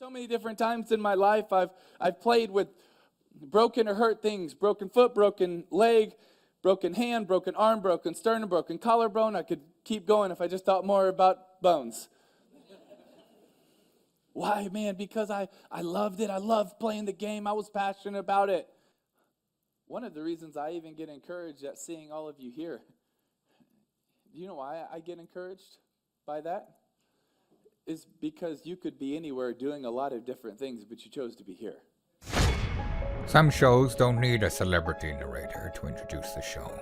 So many different times in my life, I've played with broken or hurt things, broken foot, broken leg, broken hand, broken arm, broken sternum, broken collarbone. I could keep going if I just thought more about bones. Why, man? Because I loved it. I loved playing the game. I was passionate about it. One of the reasons I even get encouraged at seeing all of you here. Do you know why I get encouraged by that? Is because you could be anywhere doing a lot of different things, but you chose to be here. Some shows don't need a celebrity narrator to introduce the show,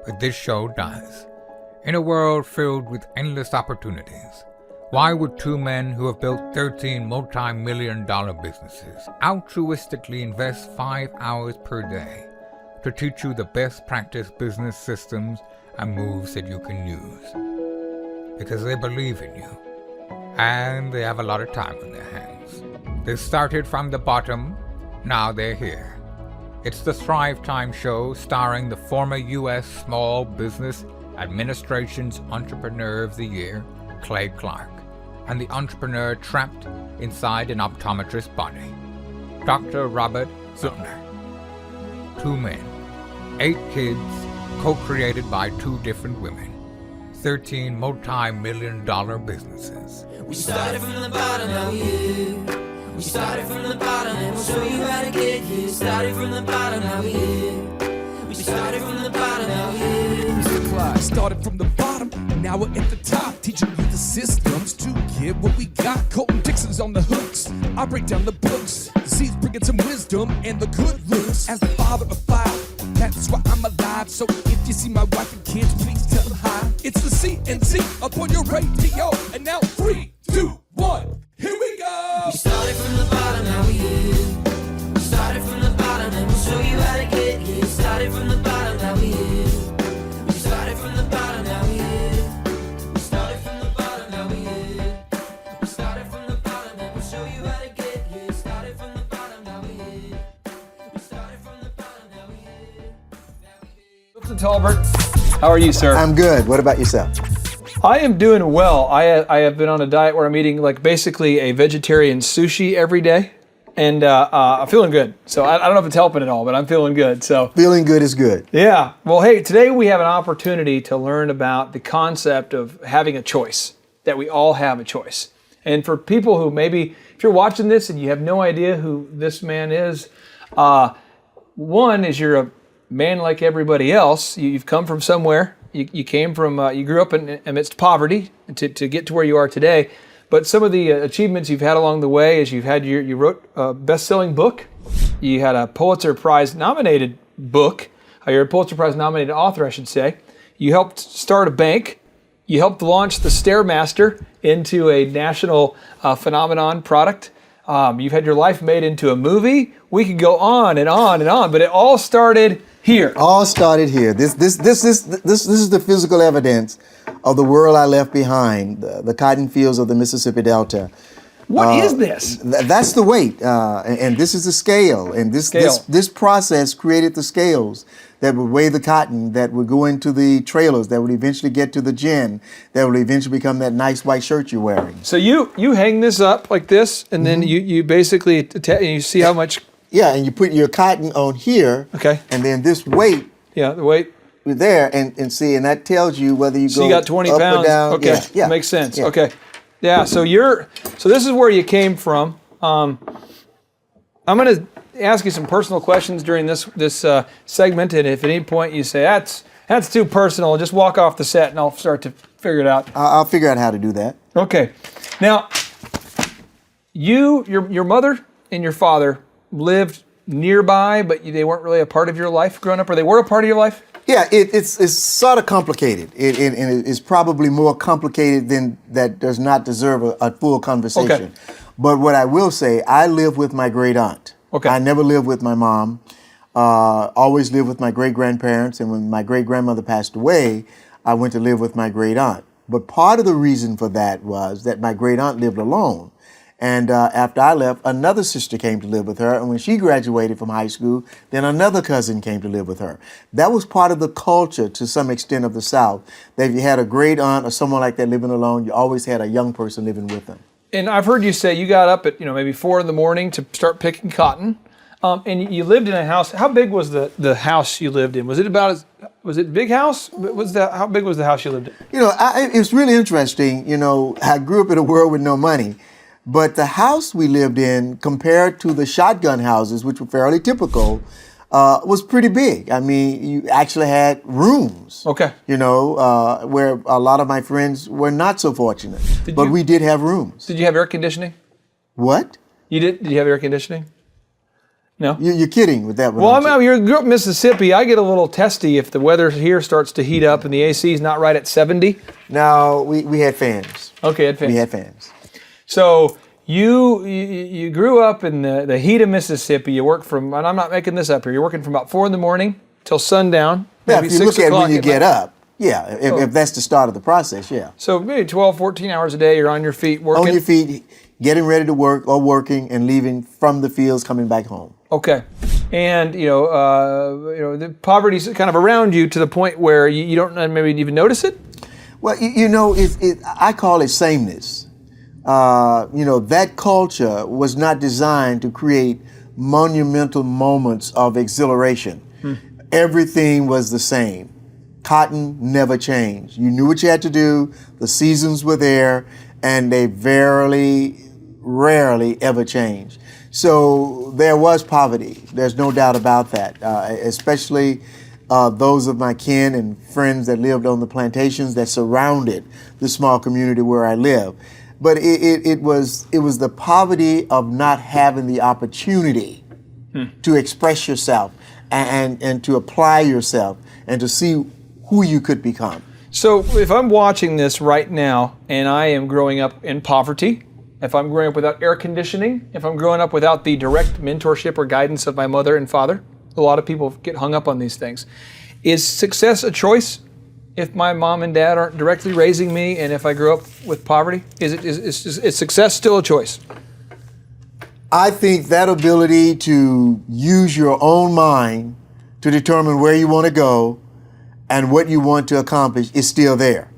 but this show does. In a world filled with endless opportunities, why would two men who have built 13 multi-million-dollar businesses altruistically invest 5 hours per day to teach you the best practice business systems and moves that you can use? Because they believe in you, and they have a lot of time on their hands. They started from the bottom, now they're here. It's the Thrive Time Show starring the former U.S. Small Business Administration's Entrepreneur of the Year, Clay Clark, and the entrepreneur trapped inside an optometrist's body, Dr. Robert Zuttner. 2 men, 8 kids, co-created by 2 different women, 13 multi-million-dollar businesses. We started from the bottom, now we here. We started from the bottom, and we'll show you how to get here. Started from the bottom, now we here. We started from the bottom, now we here. Mr. Clyde started from the bottom, and now we're at the top, teaching you the systems to get what we got. Colton Dixon's on the hooks. I break down the books. Z's bringing some wisdom and the good looks. As the father of 5, that's why I'm alive. So if you see my wife and kids, please tell them hi. It's the CNC up on your radio, and now 3, 2, 1, here we go. We started from the bottom, now we here. We started from the bottom, and we'll show you how to get here. Started from the bottom, now we here. We started from the bottom, now we here. We started from the bottom, now we here. We started from the bottom, and we'll show you how to get here. Started from the bottom, now we here. We started from the bottom, now we here. Clifton Taulbert, how are you, sir? I'm good. What about yourself? I am doing well. I have been on a diet where I'm eating like basically a vegetarian sushi every day, and I'm feeling good. So I don't know if it's helping at all, but I'm feeling good. So Feeling good is good. yeah. Well, hey, today we have an opportunity to learn about the concept of having a choice, that we all have a choice. And for people who maybe, if you're watching this and you have no idea who this man is, one is you're a man like everybody else. You've come from somewhere. You came from, you grew up amidst poverty to get to where you are today. But some of the achievements you've had along the way is you wrote a best-selling book. You had a Pulitzer Prize nominated book. You're a Pulitzer Prize nominated author, I should say. You helped start a bank. You helped launch the Stairmaster into a national phenomenon product. You've had your life made into a movie. We could go on and on and on, but it all started here. All started here. This is the physical evidence of the world I left behind, the cotton fields of the Mississippi Delta. What is this? That's the weight, and this is the scale. And this process created the scales that would weigh the cotton, that would go into the trailers, that would eventually get to the gin, that would eventually become that nice white shirt you're wearing. So you hang this up like this, and then you basically you see how much. Yeah, and you put your cotton on here. Okay. And then this weight. Yeah, the weight. There, and see, and that tells you whether you go you got 20 up pounds. or down. Okay, yeah. Makes sense. Yeah. Okay, yeah. So this is where you came from. I'm going to ask you some personal questions during this segment, and if at any point you say that's too personal, just walk off the set, and I'll start to figure it out. I'll figure out how to do that. Okay. Now, your mother and your father lived nearby, but they weren't really a part of your life growing up, or they were a part of your life? Yeah, it's sort of complicated. And it's probably more complicated than that does not deserve a full conversation. Okay. But what I will say, I live with my great aunt. Okay. I never lived with my mom. Always lived with my great grandparents, and when my great grandmother passed away, I went to live with my great aunt. But part of the reason for that was that my great aunt lived alone. And after I left, another sister came to live with her. And when she graduated from high school, then another cousin came to live with her. That was part of the culture to some extent of the South, that if you had a great aunt or someone like that living alone, you always had a young person living with them. And I've heard you say you got up at maybe 4 a.m. to start picking cotton, and you lived in a house. How big was the house you lived in? Was it a big house? How big was the house you lived in? It's really interesting. I grew up in a world with no money, but the house we lived in, compared to the shotgun houses, which were fairly typical, was pretty big. I mean, you actually had rooms. Okay. Where a lot of my friends were not so fortunate. But we did have rooms. Did you have air conditioning? What? You did? Did you have air conditioning? No? You're kidding with that one. Well, you grew up in Mississippi. I get a little testy if the weather here starts to heat up and the AC is not right at 70. No, we had fans. Okay, had fans. We had fans. So you grew up in the heat of Mississippi. You worked from, and I'm not making this up here, you're working from about 4 a.m. till sundown. Yeah, maybe if you look at when you at get night. up. Yeah, if that's the start of the process, yeah. So maybe 12, 14 hours a day, you're on your feet working. On your feet, getting ready to work or working and leaving from the fields, coming back home. Okay, and the poverty's kind of around you to the point where you don't maybe even notice it. Well, I call it sameness. That culture was not designed to create monumental moments of exhilaration. Everything was the same. Cotton never changed. You knew what you had to do. The seasons were there, and they rarely ever changed. So there was poverty. There's no doubt about that, especially those of my kin and friends that lived on the plantations that surrounded the small community where I live. But it was the poverty of not having the opportunity to express yourself and to apply yourself and to see who you could become. So if I'm watching this right now and I am growing up in poverty, if I'm growing up without air conditioning, if I'm growing up without the direct mentorship or guidance of my mother and father, a lot of people get hung up on these things. Is success a choice if my mom and dad aren't directly raising me and if I grew up with poverty? Is success still a choice? I think that ability to use your own mind to determine where you want to go and what you want to accomplish is still there.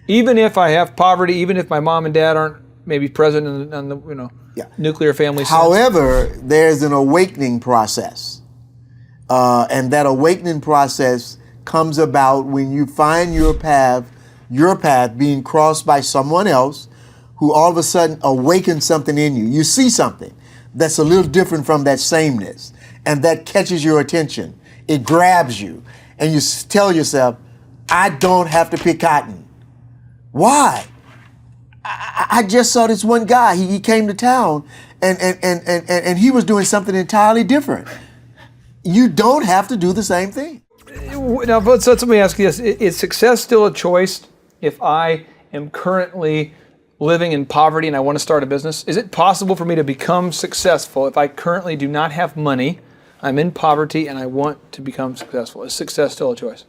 Even if I have poverty, even if my mom and dad aren't maybe present in the nuclear family sense. However, there's an awakening process. And that awakening process comes about when you find your path being crossed by someone else who all of a sudden awakens something in you. You see something that's a little different from that sameness, and that catches your attention. It grabs you, and you tell yourself, I don't have to pick cotton. Why? I just saw this one guy. He came to town, and he was doing something entirely different. You don't have to do the same thing. Now, so let me ask you this. Is success still a choice if I am currently living in poverty and I want to start a business? Is it possible for me to become successful if I currently do not have money, I'm in poverty, and I want to become successful? Is success still a choice?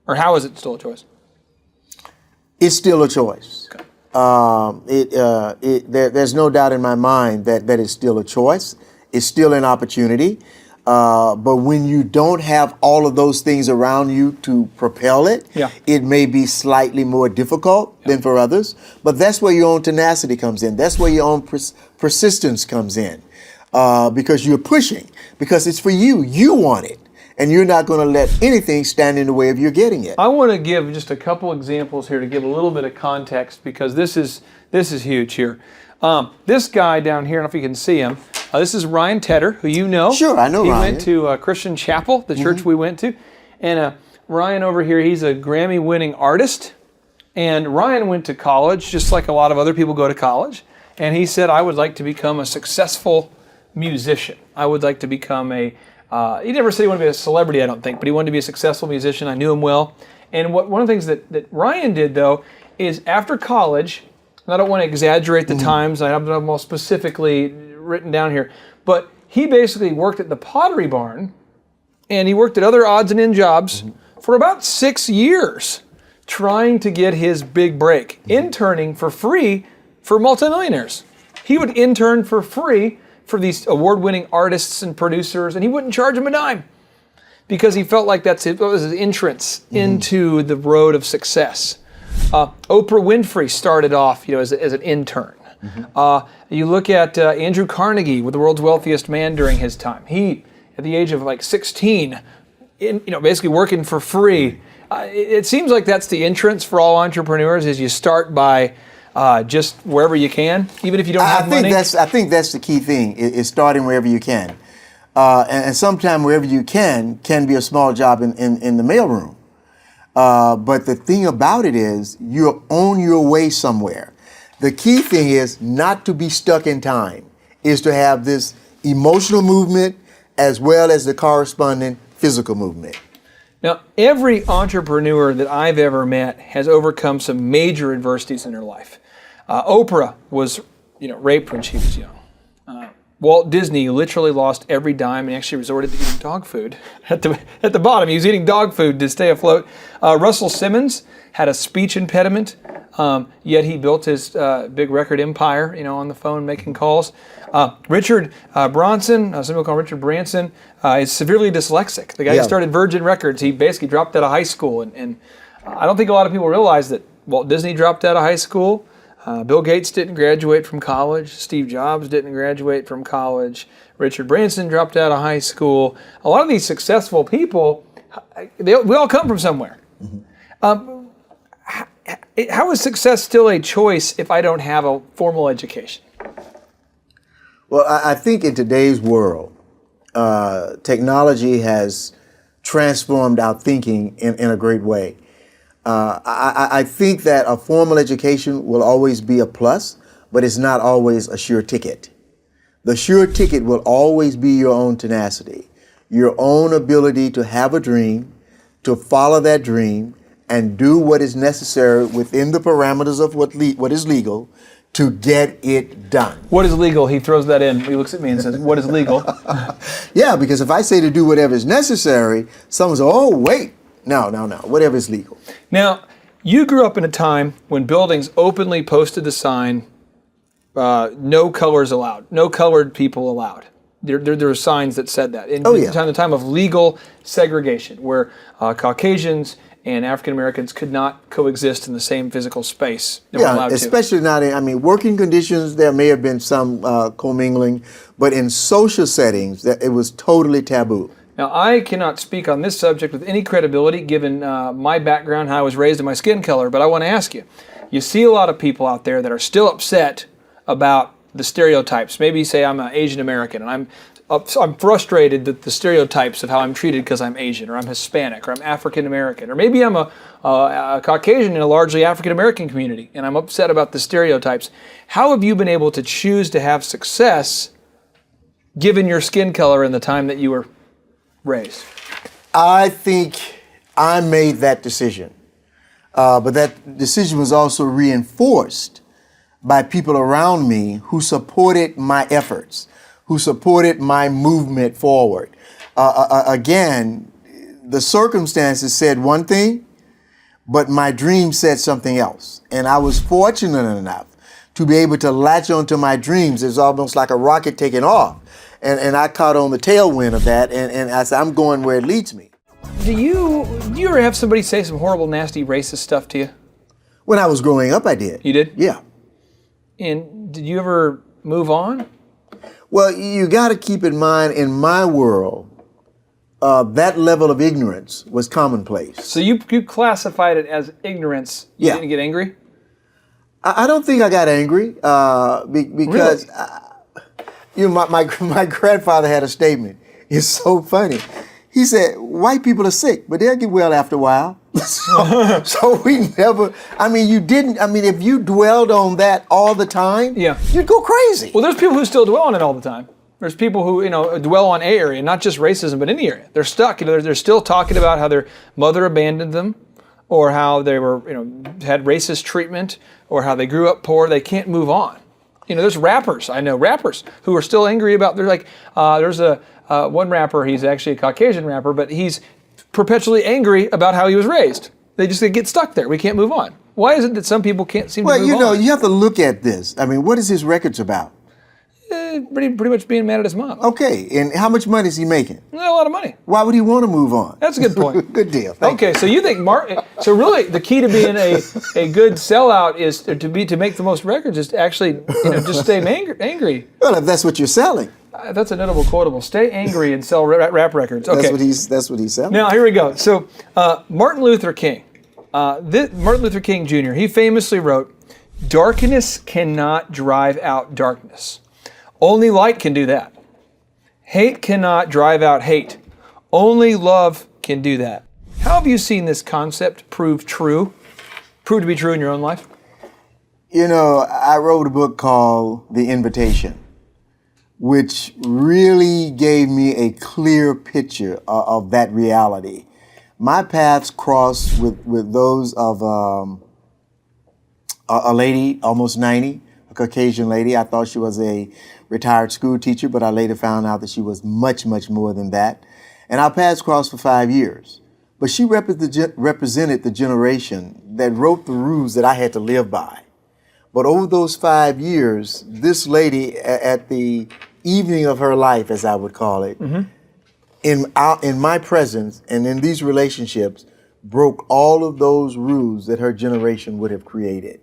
Or how is it still a choice? It's still a choice. Okay. There's no doubt in my mind that it's still a choice. It's still an opportunity. But when you don't have all of those things around you to propel it, it may be slightly more difficult than for others. But that's where your own tenacity comes in. That's where your own persistence comes in. Because you're pushing, because it's for you. You want it. And you're not going to let anything stand in the way of your getting it. I want to give just a couple examples here to give a little bit of context, because this is huge here. This guy down here, I don't know if you can see him. This is Ryan Tedder, who you know. Sure, I know Ryan. He went to Christian Chapel, the church we went to. And Ryan over here, he's a Grammy-winning artist. And Ryan went to college, just like a lot of other people go to college. And he said, I would like to become a successful musician. I would like to become he never said he wanted to be a celebrity, I don't think, but he wanted to be a successful musician. I knew him well. And one of the things that Ryan did, though, is after college, and I don't want to exaggerate the times, I have them all specifically written down here, but he basically worked at the Pottery Barn, and he worked at other odds and end jobs for about 6 years, trying to get his big break, interning for free for multimillionaires. He would intern for free for these award-winning artists and producers, and he wouldn't charge them a dime because he felt like that was his entrance into the road of success. Oprah Winfrey started off, as an intern. You look at Andrew Carnegie, with the world's wealthiest man during his time. He, at the age of like 16, basically working for free. It seems like that's the entrance for all entrepreneurs, is you start by just wherever you can, even if you don't have money. I think that's the key thing, is starting wherever you can. And sometimes wherever you can be a small job in the mailroom. But the thing about it is, you're on your way somewhere. The key thing is not to be stuck in time, is to have this emotional movement as well as the corresponding physical movement. Now, every entrepreneur that I've ever met has overcome some major adversities in their life. Oprah was, raped when she was young. Walt Disney literally lost every dime and actually resorted to eating dog food. At the bottom, he was eating dog food to stay afloat. Russell Simmons had a speech impediment, yet he built his big record empire, on the phone making calls. Richard Branson, some people call him Richard Branson, is severely dyslexic. The guy who started Virgin Records, he basically dropped out of high school. And I don't think a lot of people realize that Walt Disney dropped out of high school. Bill Gates didn't graduate from college. Steve Jobs didn't graduate from college. Richard Branson dropped out of high school. A lot of these successful people, we all come from somewhere. Mm-hmm. How is success still a choice if I don't have a formal education? Well, I think in today's world, technology has transformed our thinking in a great way. I think that a formal education will always be a plus, but it's not always a sure ticket. The sure ticket will always be your own tenacity, your own ability to have a dream, to follow that dream, and do what is necessary within the parameters of what is legal to get it done. What is legal? He throws that in. He looks at me and says, what is legal? Yeah, because if I say to do whatever is necessary, someone says, oh, wait. No, whatever is legal. Now, you grew up in a time when buildings openly posted the sign, no colors allowed, no colored people allowed. There were signs that said that. In the time of legal segregation, where Caucasians and African Americans could not coexist in the same physical space. They weren't allowed to. Especially not in, working conditions, there may have been some commingling, but in social settings, it was totally taboo. Now, I cannot speak on this subject with any credibility given my background, how I was raised, and my skin color, but I want to ask you. You see a lot of people out there that are still upset about the stereotypes. Maybe you say I'm an Asian American, and I'm frustrated that the stereotypes of how I'm treated because I'm Asian, or I'm Hispanic, or I'm African American, or maybe I'm a Caucasian in a largely African American community, and I'm upset about the stereotypes. How have you been able to choose to have success given your skin color and the time that you were raised? I think I made that decision, but that decision was also reinforced by people around me who supported my efforts, who supported my movement forward. Again, the circumstances said one thing, but my dream said something else. And I was fortunate enough to be able to latch onto my dreams. It's almost like a rocket taking off. And I caught on the tailwind of that, and I said, I'm going where it leads me. Do you ever have somebody say some horrible, nasty, racist stuff to you? When I was growing up, I did. You did? Yeah. And did you ever move on? Well, you got to keep in mind, in my world, that level of ignorance was commonplace. So you classified it as ignorance. You didn't get angry? I don't think I got angry because... Really? My grandfather had a statement. It's so funny. He said, white people are sick, but they'll get well after a while. so we never, if you dwelled on that all the time, you'd go crazy. Well, there's people who still dwell on it all the time. There's people who, dwell on a area, not just racism, but any area. They're stuck. They're still talking about how their mother abandoned them, or how they were, had racist treatment, or how they grew up poor. They can't move on. There's rappers. I know rappers who are still angry about. They're like, there's one rapper. He's actually a Caucasian rapper, but he's perpetually angry about how he was raised. They just get stuck there. We can't move on. Why is it that some people can't seem to move on? Well, you have to look at this. What is his records about? pretty much being mad at his mom. Okay, and how much money is he making? Not a lot of money. Why would he want to move on? That's a good point. Good deal. Thank Okay, so you think so really the key to being a good sellout is to make the most records is to actually just stay angry. Well, if that's what you're selling. That's a notable quotable. Stay angry and sell rap records. Okay. That's what he's selling. Now here we go. So Martin Luther King, Martin Luther King Jr. He famously wrote, "Darkness cannot drive out darkness. Only light can do that. Hate cannot drive out hate. Only love can do that." How have you seen this concept prove to be true in your own life? I wrote a book called The Invitation, which really gave me a clear picture of that reality. My paths crossed with those of a lady, almost 90, a Caucasian lady. I thought she was a retired school teacher, but I later found out that she was much, much more than that. And our paths crossed for 5 years. But she represented the generation that wrote the rules that I had to live by. But over those 5 years, this lady, at the evening of her life, as I would call it, in my presence and in these relationships, broke all of those rules that her generation would have created,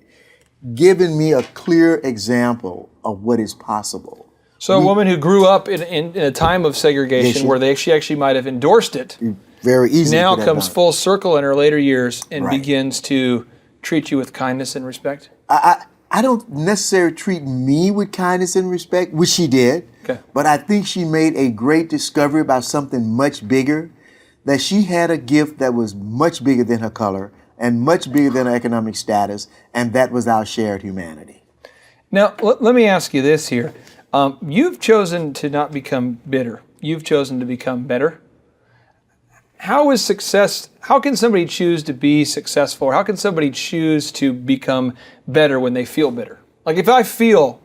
giving me a clear example of what is possible. So a woman who grew up in a time of segregation where she actually might have endorsed it, very easy now comes full circle in her later years and begins to treat you with kindness and respect? I don't necessarily treat me with kindness and respect, which she did, but I think she made a great discovery about something much bigger, that she had a gift that was much bigger than her color and much bigger than her economic status, and that was our shared humanity. Now, let me ask you this here. You've chosen to not become bitter. You've chosen to become better. How can somebody choose to be successful? Or how can somebody choose to become better when they feel bitter? Like if I'll give you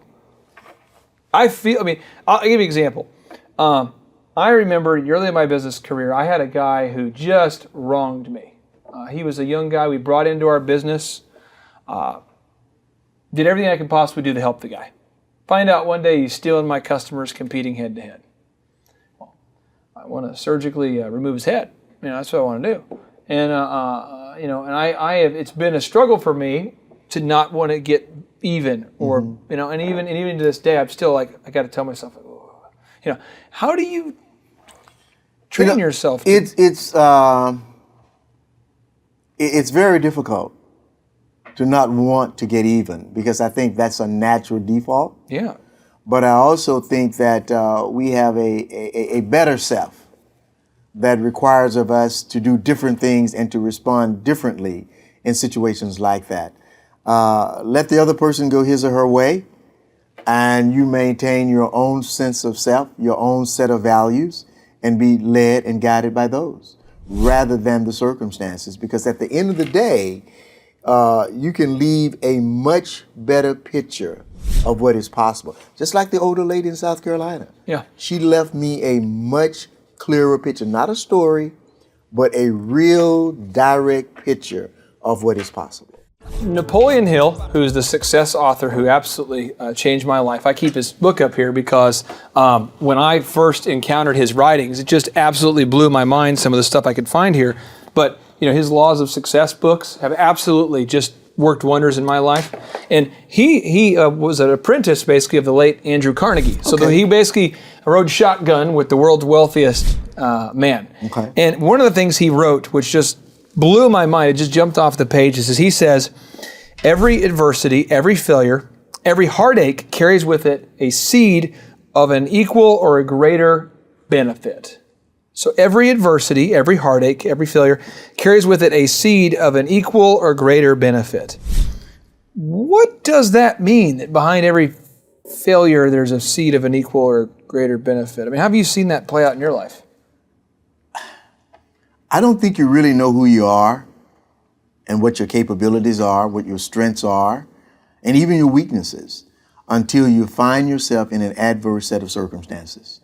an example. I remember early in my business career, I had a guy who just wronged me. He was a young guy we brought into our business, did everything I could possibly do to help the guy. Find out one day he's stealing my customers, competing head to head. Well, I want to surgically remove his head. That's what I want to do. And it's been a struggle for me to not want to get even, or and even to this day, I'm still like, I got to tell myself, how do you train yourself? It's very difficult to not want to get even, because I think that's a natural default. Yeah. But I also think that we have a better self that requires of us to do different things and to respond differently in situations like that. Let the other person go his or her way, and you maintain your own sense of self, your own set of values, and be led and guided by those rather than the circumstances. Because at the end of the day, you can leave a much better picture of what is possible. Just like the older lady in South Carolina. Yeah. She left me a much clearer picture, not a story, but a real direct picture of what is possible. Napoleon Hill, who's the success author who absolutely changed my life. I keep his book up here because when I first encountered his writings, it just absolutely blew my mind, some of the stuff I could find here. But his Laws of Success books have absolutely just worked wonders in my life. And he was an apprentice, basically, of the late Andrew Carnegie. So he basically rode shotgun with the world's wealthiest man. Okay. And one of the things he wrote, which just blew my mind, it just jumped off the pages, is he says, every adversity, every failure, every heartache carries with it a seed of an equal or a greater benefit. So every adversity, every heartache, every failure carries with it a seed of an equal or greater benefit. What does that mean, that behind every failure there's a seed of an equal or greater benefit? How have you seen that play out in your life? I don't think you really know who you are and what your capabilities are, what your strengths are, and even your weaknesses until you find yourself in an adverse set of circumstances.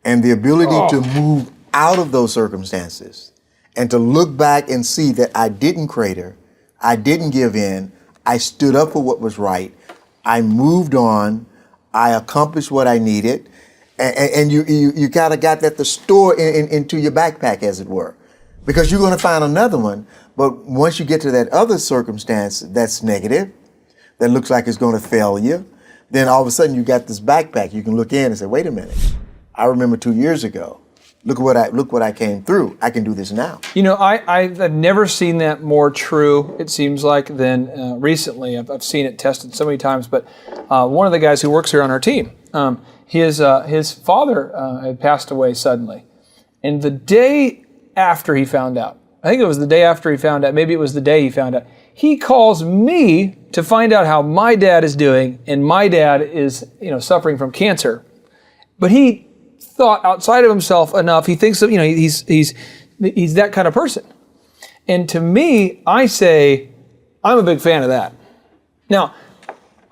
And the ability to move out of those circumstances and to look back and see that I didn't crater, I didn't give in, I stood up for what was right, I moved on, I accomplished what I needed, and you kind of got that to store into your backpack, as it were, because you're going to find another one. But once you get to that other circumstance that's negative, that looks like it's going to fail you, then all of a sudden you got this backpack. You can look in and say, wait a minute, I remember 2 years ago. Look what I came through. I can do this now. You know, I've never seen that more true, it seems like, than recently. I've seen it tested so many times. But one of the guys who works here on our team, his father had passed away suddenly. And the day after he found out, I think it was the day after he found out, maybe it was the day he found out, he calls me to find out how my dad is doing, and my dad is, suffering from cancer. But he thought outside of himself enough. He thinks that, he's that kind of person. And to me, I say, I'm a big fan of that. Now,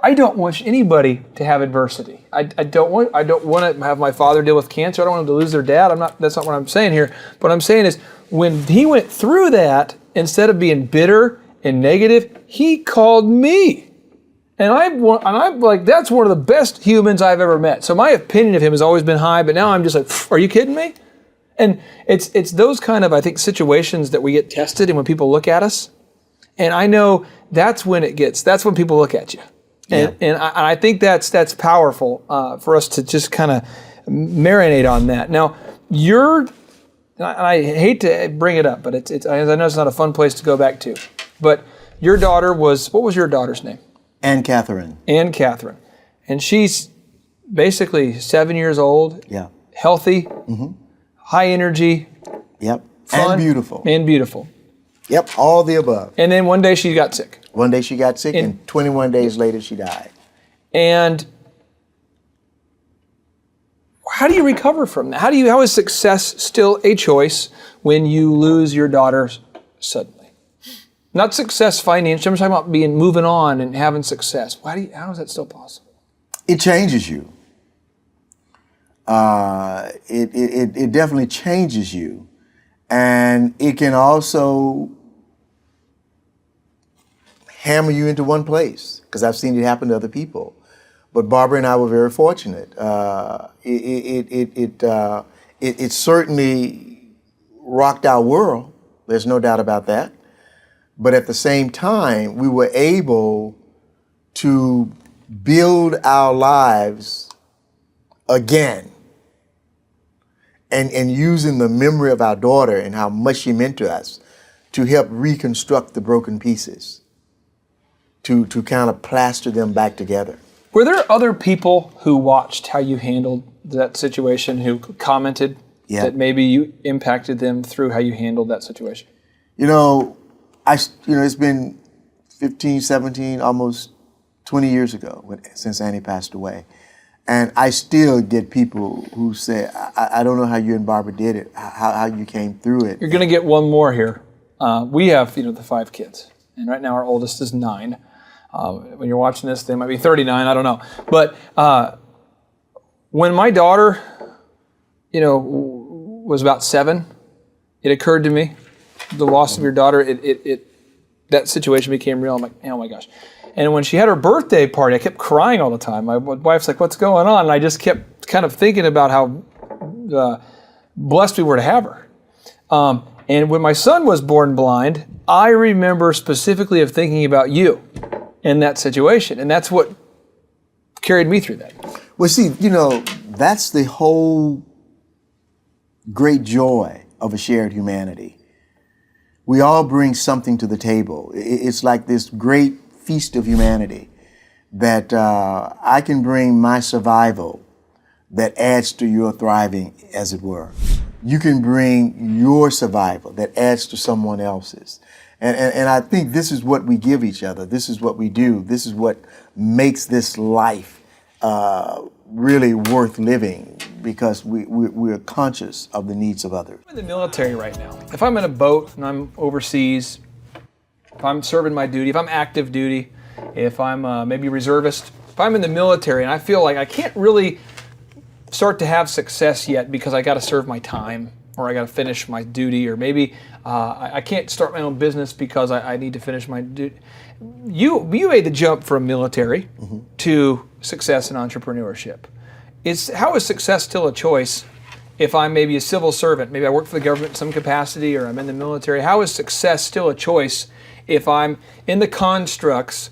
I don't wish anybody to have adversity. I don't want to have my father deal with cancer. I don't want them to lose their dad. That's not what I'm saying here. What I'm saying is, when he went through that, instead of being bitter and negative, he called me. And I'm like, that's one of the best humans I've ever met. So my opinion of him has always been high, but now I'm just like, are you kidding me? And it's those kind of, I think, situations that we get tested and when people look at us. And I know that's when people look at you. And, Yeah. and I think that's powerful for us to just kind of marinate on that. Now, I hate to bring it up, but I know it's not a fun place to go back to. But your daughter what was your daughter's name? Anne Catherine. Anne Catherine. And she's basically 7 years old, Yeah. healthy, high energy, Yep. fun, And beautiful. And beautiful. Yep. All the above. And then one day she got sick. One day she got sick, and 21 days later she died. And how do you recover from that? How is success still a choice when you lose your daughter suddenly? Not success financially. I'm talking about moving on and having success. How is that still possible? It changes you. It definitely changes you, and it can also hammer you into one place, because I've seen it happen to other people. But Barbara and I were very fortunate. It certainly rocked our world. There's no doubt about that. But at the same time, we were able to build our lives again. And using the memory of our daughter and how much she meant to us to help reconstruct the broken pieces, to kind of plaster them back together. Were there other people who watched how you handled that situation, who commented that maybe you impacted them through how you handled that situation? It's been 15, 17, almost 20 years ago since Annie passed away. And I still get people who say, I don't know how you and Barbara did it, how you came through it. You're going to get one more here. We have, the 5 kids. And right now our oldest is 9. When you're watching this, they might be 39, I don't know. But when my daughter, was about 7, it occurred to me, the loss of your daughter, that situation became real. I'm like, oh my gosh. And when she had her birthday party, I kept crying all the time. My wife's like, what's going on? And I just kept kind of thinking about how blessed we were to have her. And when my son was born blind, I remember specifically of thinking about you in that situation. And that's what carried me through that. Well, see, that's the whole great joy of a shared humanity. We all bring something to the table. It's like this great feast of humanity that I can bring my survival that adds to your thriving, as it were. You can bring your survival that adds to someone else's. And I think this is what we give each other. This is what we do. This is what makes this life really worth living, because we're conscious of the needs of others. I'm in the military right now. If I'm in a boat and I'm overseas, if I'm serving my duty, if I'm active duty, if I'm maybe reservist, if I'm in the military and I feel like I can't really start to have success yet because I got to serve my time, or I got to finish my duty, or maybe I can't start my own business because I need to finish my duty. You made the jump from military to success in entrepreneurship. How is success still a choice if I'm maybe a civil servant? Maybe I work for the government in some capacity, or I'm in the military. How is success still a choice if I'm in the constructs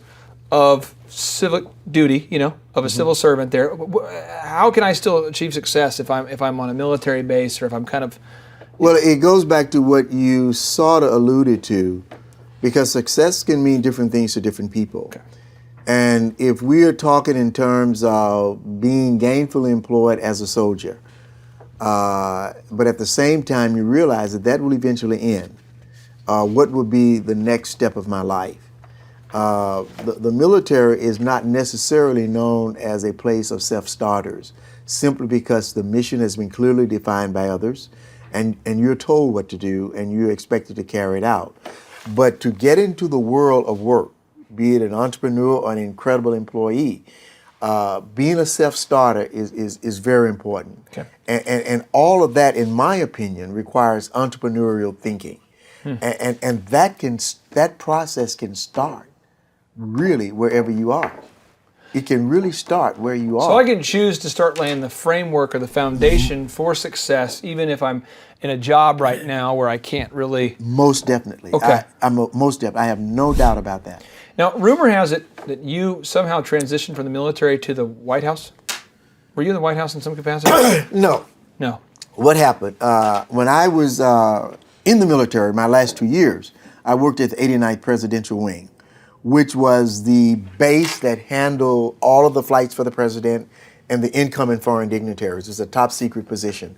of civic duty, of a civil servant there? How can I still achieve success if I'm on a military base, or if I'm kind of... Well, it goes back to what you sort of alluded to, because success can mean different things to different people. Okay. And if we are talking in terms of being gainfully employed as a soldier, but at the same time you realize that will eventually end, what would be the next step of my life? The military is not necessarily known as a place of self-starters, simply because the mission has been clearly defined by others, and you're told what to do, and you're expected to carry it out. But to get into the world of work, be it an entrepreneur or an incredible employee, being a self-starter is very important. Okay. And all of that, in my opinion, requires entrepreneurial thinking. And that process can start really wherever you are. It can really start where you are. So I can choose to start laying the framework or the foundation for success, even if I'm in a job right now where I can't really... Most definitely. Okay. Most definitely. I have no doubt about that. Now, rumor has it that you somehow transitioned from the military to the White House. Were you in the White House in some capacity? No. No. What happened? When I was in the military, my last 2 years, I worked at the 89th Presidential Wing, which was the base that handled all of the flights for the president and the incoming foreign dignitaries. It's a top secret position,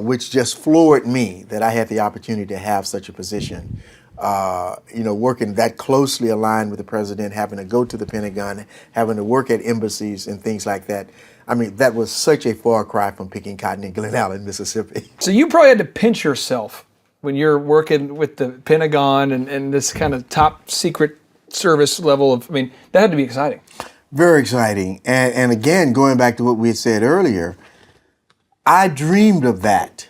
which just floored me that I had the opportunity to have such a position. Working that closely aligned with the president, having to go to the Pentagon, having to work at embassies and things like that. I mean, that was such a far cry from picking cotton in Glen Allen, Mississippi. So you probably had to pinch yourself when you're working with the Pentagon and this kind of top secret service level of, that had to be exciting. Very exciting. And again, going back to what we had said earlier, I dreamed of that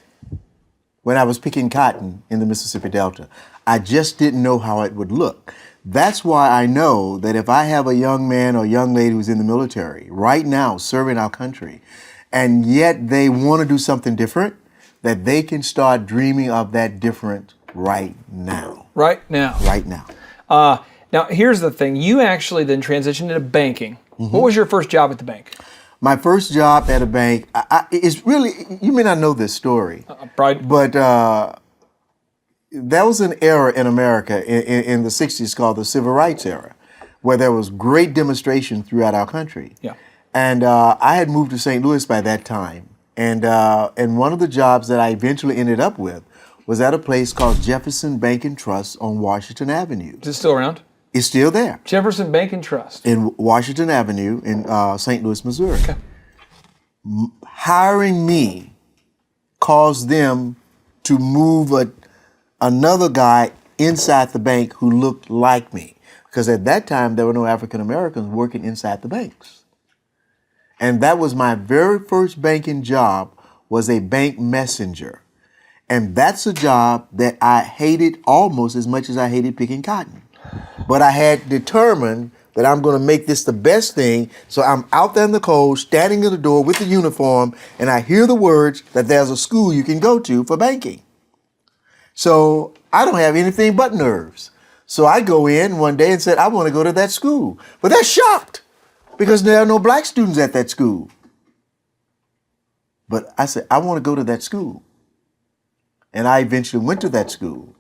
when I was picking cotton in the Mississippi Delta. I just didn't know how it would look. That's why I know that if I have a young man or young lady who's in the military right now serving our country, and yet they want to do something different, that they can start dreaming of that different right now. Right now. Right now. Now, here's the thing. You actually then transitioned into banking. What was your first job at the bank? My first job at a bank is really, you may not know this story, but there was an era in America in the 60s called the Civil Rights era, where there was great demonstration throughout our country. Yeah. And I had moved to St. Louis by that time. And one of the jobs that I eventually ended up with was at a place called Jefferson Bank and Trust on Washington Avenue. Is it still around? It's still there. Jefferson Bank and Trust. In Washington Avenue in St. Louis, Missouri. Okay. Hiring me caused them to move another guy inside the bank who looked like me. Because at that time, there were no African Americans working inside the banks. And that was my very first banking job, was a bank messenger. And that's a job that I hated almost as much as I hated picking cotton. But I had determined that I'm going to make this the best thing. So I'm out there in the cold, standing in the door with the uniform, and I hear the words that there's a school you can go to for banking. So I don't have anything but nerves. So I go in one day and said, I want to go to that school. But they're shocked because there are no black students at that school. But I said, I want to go to that school. And I eventually went to that school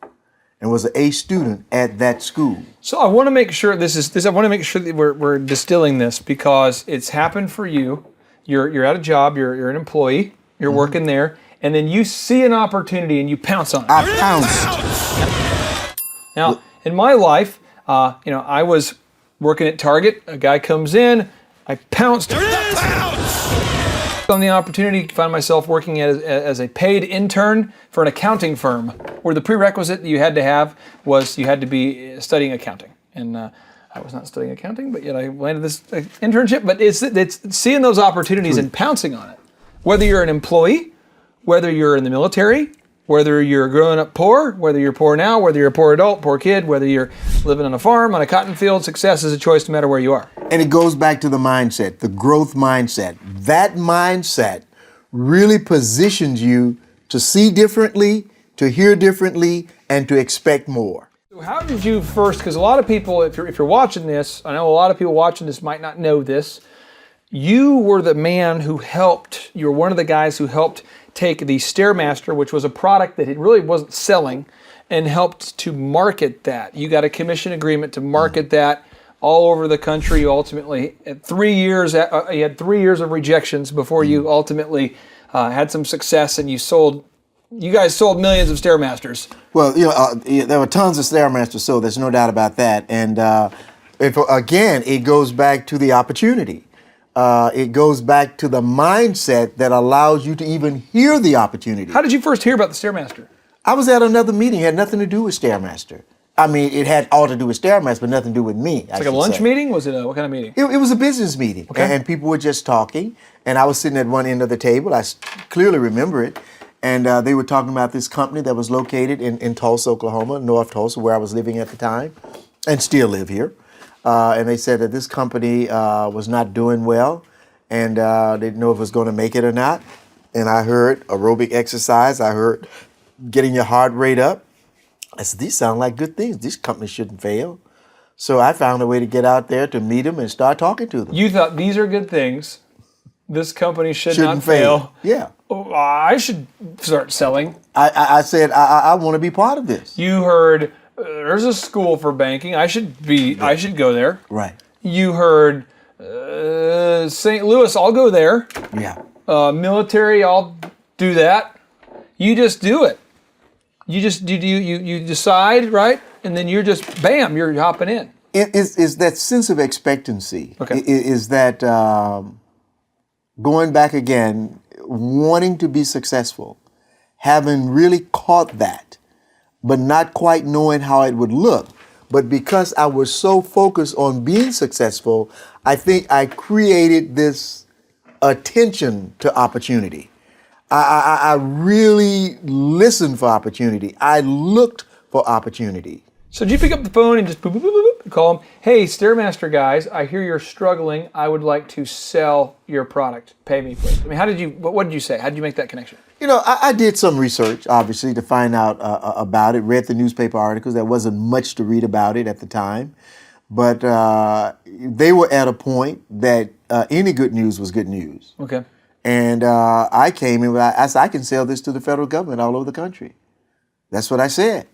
and was an A student at that school. So I want to make sure I want to make sure that we're distilling this, because it's happened for you. You're at a job, you're an employee, you're working there, and then you see an opportunity and you pounce on it. I pounced. Now, in my life, I was working at Target. A guy comes in, I pounced on the opportunity, found myself working as a paid intern for an accounting firm, where the prerequisite that you had to have was you had to be studying accounting. And I was not studying accounting, but yet I landed this internship. But it's seeing those opportunities and pouncing on it. Whether you're an employee, whether you're in the military, Whether you're growing up poor, whether you're poor now, whether you're a poor adult, poor kid, whether you're living on a farm, on a cotton field, success is a choice no matter where you are. And it goes back to the mindset, the growth mindset. That mindset really positions you to see differently, to hear differently, and to expect more. So how did you first, because a lot of people, if you're watching this, I know a lot of people watching this might not know this, you were the man who helped, you were one of the guys who helped take the Stairmaster, which was a product that it really wasn't selling, and helped to market that. You got a commission agreement to market that all over the country. You ultimately, at 3 years, you had 3 years of rejections before you ultimately had some success, and you guys sold millions of Stairmasters. Well, there were tons of Stairmasters sold. There's no doubt about that. And again, it goes back to the opportunity. It goes back to the mindset that allows you to even hear the opportunity. How did you first hear about the Stairmaster? I was at another meeting. It had nothing to do with Stairmaster. I mean, it had all to do with Stairmaster, but nothing to do with me. It's like a lunch meeting? Was it what kind of meeting? It was a business meeting. Okay. And people were just talking. And I was sitting at one end of the table. I clearly remember it. And they were talking about this company that was located in Tulsa, Oklahoma, North Tulsa, where I was living at the time, and still live here. And they said that this company was not doing well, and they didn't know if it was going to make it or not. And I heard aerobic exercise. I heard getting your heart rate up. I said, these sound like good things. These companies shouldn't fail. So I found a way to get out there to meet them and start talking to them. You thought these are good things. This company shouldn't not fail. Yeah. Oh, I should start selling. I said, I want to be part of this. You heard there's a school for banking. I should go there. Right. You heard St. Louis. I'll go there. Yeah. Military. I'll do that. You just do it. You decide, right? And then you're just bam. You're hopping in. It is that sense of expectancy. Okay. Is that going back again, wanting to be successful, having really caught that, but not quite knowing how it would look. But because I was so focused on being successful, I think I created this attention to opportunity. I really listened for opportunity. I looked for opportunity. So did you pick up the phone and just boop, boop, boop, boop, call them, hey, Stairmaster guys, I hear you're struggling. I would like to sell your product. Pay me, please. I mean, what did you say? How did you make that connection? I did some research, obviously, to find out about it, read the newspaper articles. There wasn't much to read about it at the time. But they were at a point that any good news was good news. Okay. And I came in, I said, I can sell this to the federal government all over the country. That's what I said.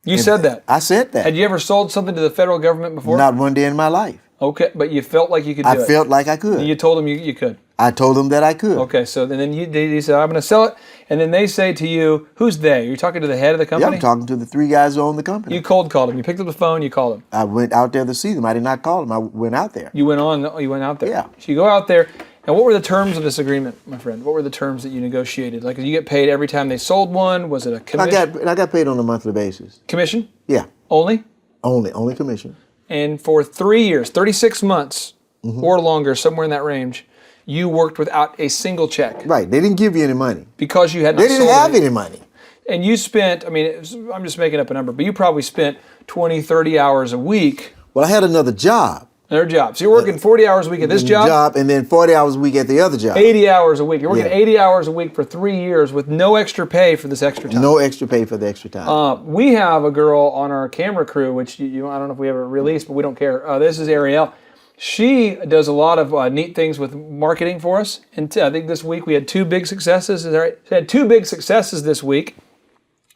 You said that? I said that. Had you ever sold something to the federal government before? Not one day in my life. Okay, but you felt like you could do it. I felt like I could. And you told them you could. I told them that I could. Okay, so then you said, I'm going to sell it. And then they say to you, who's they? You're talking to the head of the company? Yeah, I'm talking to the three guys who own the company. You cold called them. You picked up the phone, you called them. I went out there to see them. I did not call them. I went out there. You went out there. Yeah. So you go out there. Now, what were the terms of this agreement, my friend? What were the terms that you negotiated? Like, did you get paid every time they sold one? Was it a commission? I got paid on a monthly basis. Commission? Yeah. Only? Only commission. And for 3 years, 36 months or longer, somewhere in that range, you worked without a single check. Right. They didn't give you any money. Because you had not They didn't sold have it. any money. And you spent, I'm just making up a number, but you probably spent 20, 30 hours a week. Well, I had another job. Another job. So you're working 40 hours a week at this job? And then 40 hours a week at the other job. 80 hours a week. You're working Yeah. 80 hours a week for 3 years with no extra pay for this extra time. No extra pay for the extra time. We have a girl on our camera crew, which I don't know if we ever released, but we don't care. This is Ariel. She does a lot of neat things with marketing for us. And I think this week we had 2 big successes. Is that right? We had 2 big successes this week.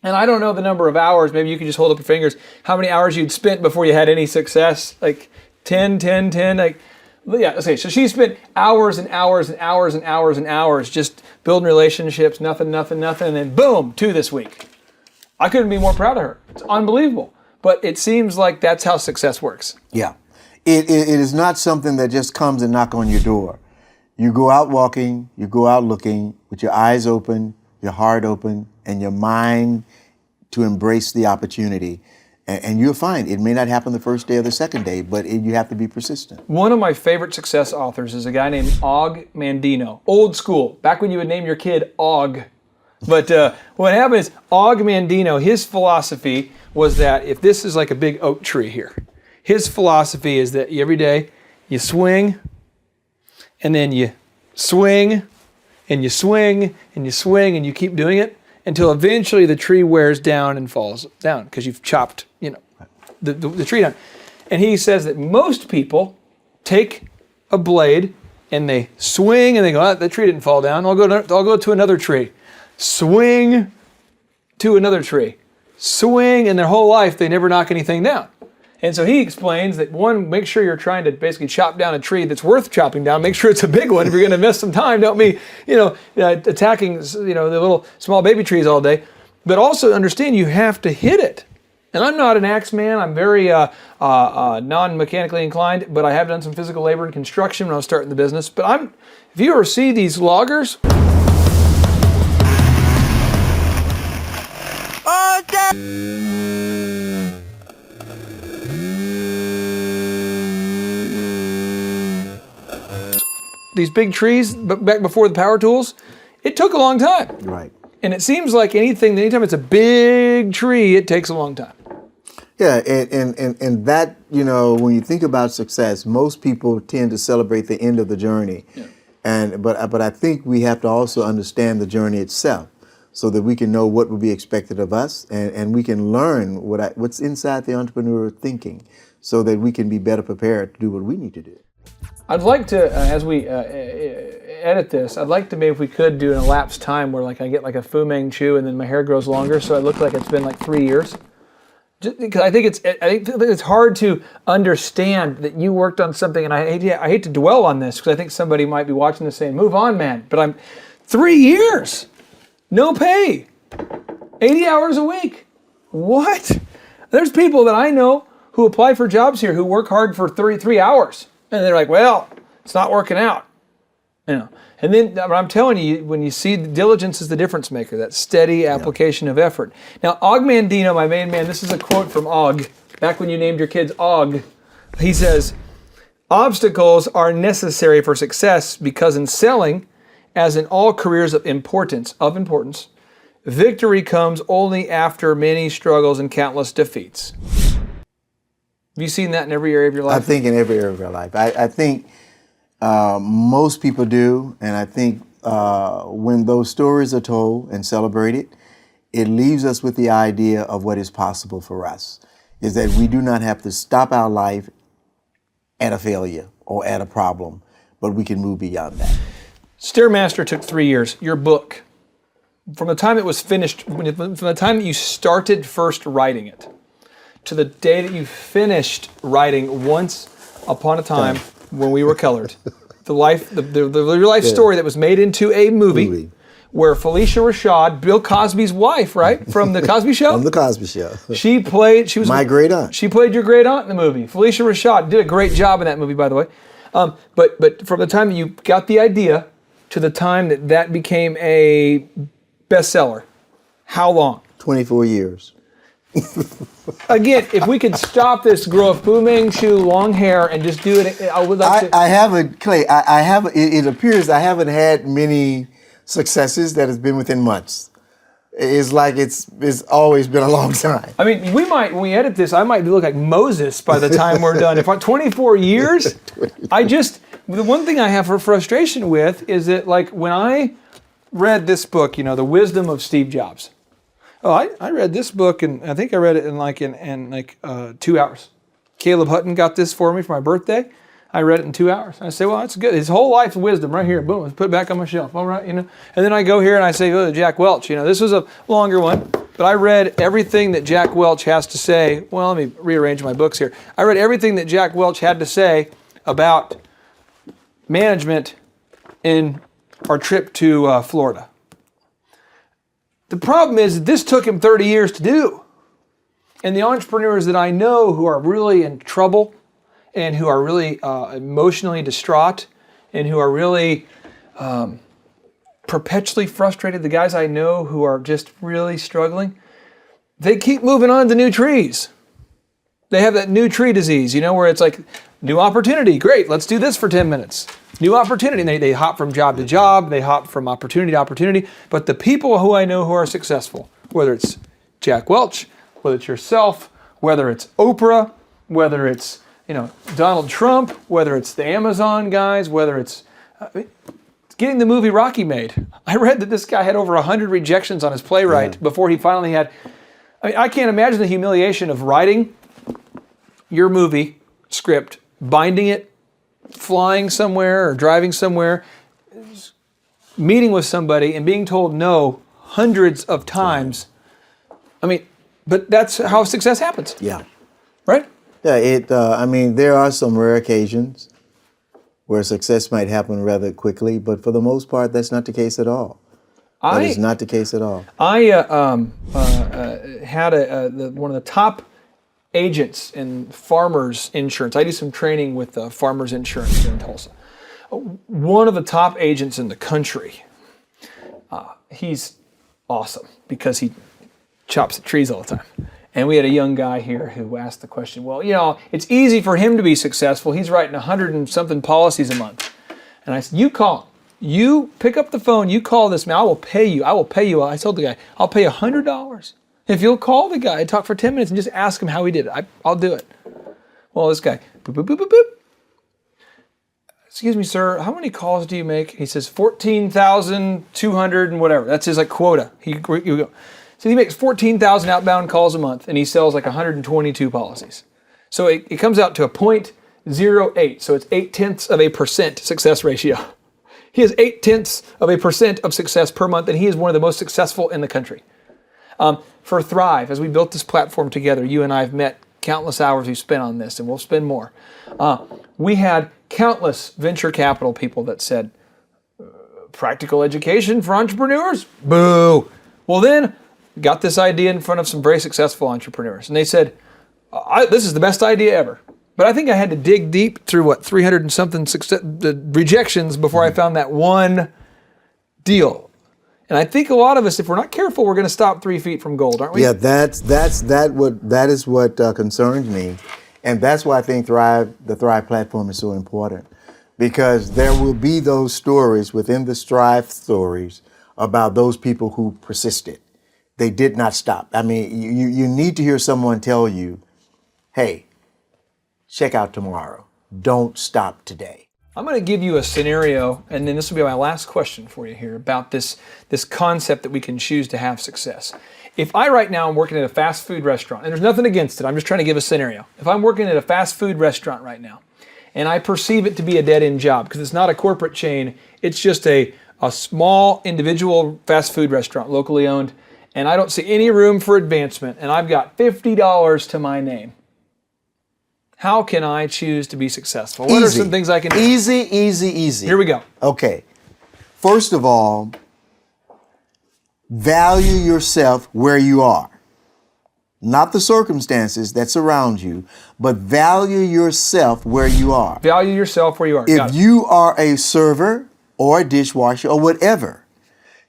And I don't know the number of hours. Maybe you could just hold up your fingers. How many hours you'd spent before you had any success? Like 10, like, yeah, okay. So she spent hours and hours and hours and hours and hours just building relationships, nothing, and then boom, 2 this week. I couldn't be more proud of her. It's unbelievable. But it seems like that's how success works. Yeah. It is not something that just comes and knock on your door. You go out walking, you go out looking with your eyes open, your heart open, and your mind to embrace the opportunity. And you'll find it may not happen the first day or the second day, but you have to be persistent. One of my favorite success authors is a guy named Og Mandino. Old school. Back when you would name your kid Og. But what happened is Og Mandino, his philosophy was that if this is like a big oak tree here, his philosophy is that every day you swing, and then you swing, and you swing, and you swing, and you keep doing it until eventually the tree wears down and falls down because you've chopped, the tree down. And he says that most people take a blade and they swing and they go, oh, that tree didn't fall down. I'll go to another tree. Swing to another tree. Swing, and their whole life they never knock anything down. And so he explains that one, make sure you're trying to basically chop down a tree that's worth chopping down. Make sure it's a big one. If you're going to invest some time, don't be, attacking, the little small baby trees all day. But also understand you have to hit it. And I'm not an axe man. I'm very non-mechanically inclined, but I have done some physical labor and construction when I was starting the business. But if you ever see these loggers, these big trees back before the power tools, it took a long time. Right. And it seems like anytime it's a big tree, it takes a long time. Yeah, and that, when you think about success, most people tend to celebrate the end of the journey. Yeah. But I think we have to also understand the journey itself so that we can know what will be expected of us and we can learn what's inside the entrepreneur thinking so that we can be better prepared to do what we need to do. I'd like to, as we edit this, I'd like to maybe if we could do an elapsed time where I get like a Fu Manchu and then my hair grows longer so I look like it's been like 3 years. Just because I think it's hard to understand that you worked on something, and I hate to dwell on this because I think somebody might be watching this saying, "Move on, man." But I'm 3 years, no pay, 80 hours a week. What? There's people that I know who apply for jobs here who work hard for 3 hours. And they're like, well, it's not working out. And then I'm telling you, when you see diligence is the difference maker, that steady application of effort. Now, Og Mandino, my main man, this is a quote from Og, back when you named your kids Og. He says, obstacles are necessary for success because in selling, as in all careers of importance, victory comes only after many struggles and countless defeats. Have you seen that in every area of your life? I think in every area of our life. I think most people do, and I think when those stories are told and celebrated, it leaves us with the idea of what is possible for us, is that we do not have to stop our life at a failure or at a problem, but we can move beyond that. Stairmaster took 3 years. Your book, from the time it was finished, from the time that you started first writing it, to the day that you finished writing Once Upon a Time when we were colored. Your life story that was made into a movie where Felicia Rashad, Bill Cosby's wife, right? From The Cosby Show? From The Cosby Show. She was my great aunt. She played your great aunt in the movie. Felicia Rashad did a great job in that movie, by the way. But from the time that you got the idea to the time that became a bestseller, how long? 24 years. Again, if we could stop this, grow a Fu Manchu long hair and just do it, I would like to. I haven't, Clay, it appears I haven't had many successes that has been within months. It's like it's always been a long time. I mean, when we edit this, I might look like Moses by the time we're done. If 24 years, the one thing I have for frustration with is that when I read this book, The Wisdom of Steve Jobs. Oh, I read this book, and I think I read it in 2 hours. Caleb Hutton got this for me for my birthday. I read it in 2 hours. I say, well, that's good. His whole life's wisdom right here. Boom, let's put it back on my shelf. All right, And then I go here and I say, go to Jack Welch. This was a longer one, but I read everything that Jack Welch has to say. Well, let me rearrange my books here. I read everything that Jack Welch had to say about management in our trip to Florida. The problem is this took him 30 years to do. And the entrepreneurs that I know who are really in trouble and who are really emotionally distraught and who are really perpetually frustrated, the guys I know who are just really struggling, they keep moving on to new trees. They have that new tree disease, where it's like, new opportunity, great, let's do this for 10 minutes. New opportunity. And they hop from job to job. They hop from opportunity to opportunity. But the people who I know who are successful, whether it's Jack Welch, whether it's yourself, whether it's Oprah, whether it's Donald Trump, whether it's the Amazon guys, whether it's getting the movie Rocky made. I read that this guy had over 100 rejections on his playwright before he finally had. I can't imagine the humiliation of writing your movie script, binding it, flying somewhere or driving somewhere, meeting with somebody and being told no hundreds of times. But that's how success happens. Yeah. Right? Yeah, there are some rare occasions where success might happen rather quickly, but for the most part, that's not the case at all. That is not the case at all. I had one of the top agents in Farmers Insurance. I do some training with Farmers Insurance here in Tulsa. One of the top agents in the country. He's awesome because he chops the trees all the time. And we had a young guy here who asked the question, well, it's easy for him to be successful. He's writing 100 and something policies a month. And I said, you call him. You pick up the phone, you call this man, I will pay you. I told the guy, I'll pay you $100. If you'll call the guy and talk for 10 minutes and just ask him how he did it, I'll do it. Well, this guy, boop, boop, boop, boop, boop. Excuse me, sir, how many calls do you make? He says 14,200 and whatever. That's his quota. So he makes 14,000 outbound calls a month and he sells 122 policies. So it comes out to a 0.08. So it's 0.8% success ratio. He has 0.8% of success per month, and he is one of the most successful in the country. For Thrive, as we built this platform together, you and I have met countless hours we've spent on this, and we'll spend more. We had countless venture capital people that said, practical education for entrepreneurs? Boo! Well then, got this idea in front of some very successful entrepreneurs, and they said, this is the best idea ever. But I think I had to dig deep through 300 and something rejections before I found that one deal. And I think a lot of us, if we're not careful, we're going to stop 3 feet from gold, aren't we? Yeah, that is what concerns me, and that's why I think the Thrive platform is so important, because there will be those stories within the Strive stories about those people who persisted. They did not stop. You need to hear someone tell you, hey, check out tomorrow. Don't stop today. I'm going to give you a scenario, and then this will be my last question for you here about this concept that we can choose to have success. If I right now am working at a fast food restaurant, and there's nothing against it, I'm just trying to give a scenario. If I'm working at a fast food restaurant right now, and I perceive it to be a dead-end job, because it's not a corporate chain, it's just a small individual fast food restaurant, locally owned, and I don't see any room for advancement, and I've got $50 to my name. How can I choose to be successful? What are some things I can do? Easy. Here we go. Okay. First of all, value yourself where you are. Not the circumstances that surround you, but value yourself where you are. Value yourself where you are. If you are a server or a dishwasher or whatever,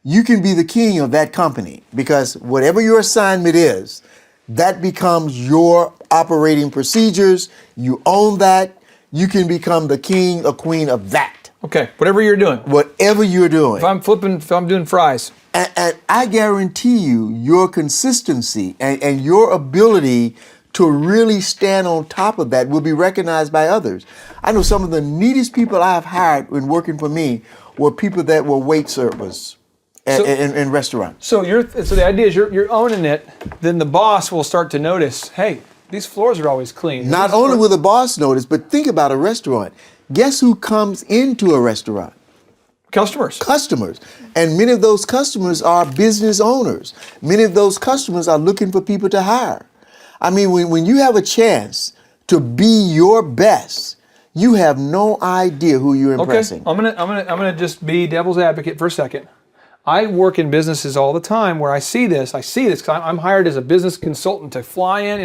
you can be the king of that company, because whatever your assignment is, that becomes your operating procedures. You own that. You can become the king or queen of that. Okay, whatever you're doing. Whatever you're doing. If I'm doing fries. And I guarantee you, your consistency and your ability to really stand on top of that will be recognized by others. I know some of the neatest people I've hired when working for me were people that were wait servers in restaurants. So the idea is you're owning it, then the boss will start to notice, hey, these floors are always clean. Not only will the boss notice, but think about a restaurant. Guess who comes into a restaurant? Customers. And many of those customers are business owners. Many of those customers are looking for people to hire. When you have a chance to be your best, you have no idea who you're impressing. Okay, I'm gonna just be devil's advocate for a second. I work in businesses all the time where I see this because I'm hired as a business consultant to fly in.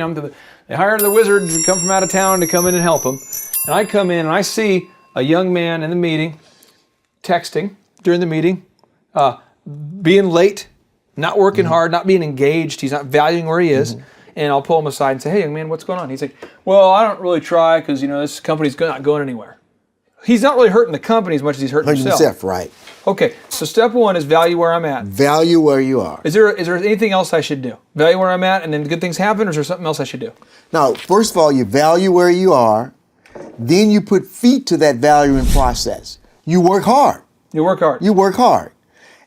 They hire the wizard to come from out of town to come in and help them. And I come in and I see a young man in the meeting, texting during the meeting, being late, not working hard, not being engaged. He's not valuing where he is. And I'll pull him aside and say, hey, young man, what's going on? He's like, well, I don't really try because, this company's not going anywhere. He's not really hurting the company as much as he's hurting himself. Right. Okay, so step one is value where I'm at. Value where you are. Is there anything else I should do? Value where I'm at, and then good things happen, or is there something else I should do? Now, first of all, you value where you are. Then you put feet to that valuing process. You work hard. You work hard. You work hard.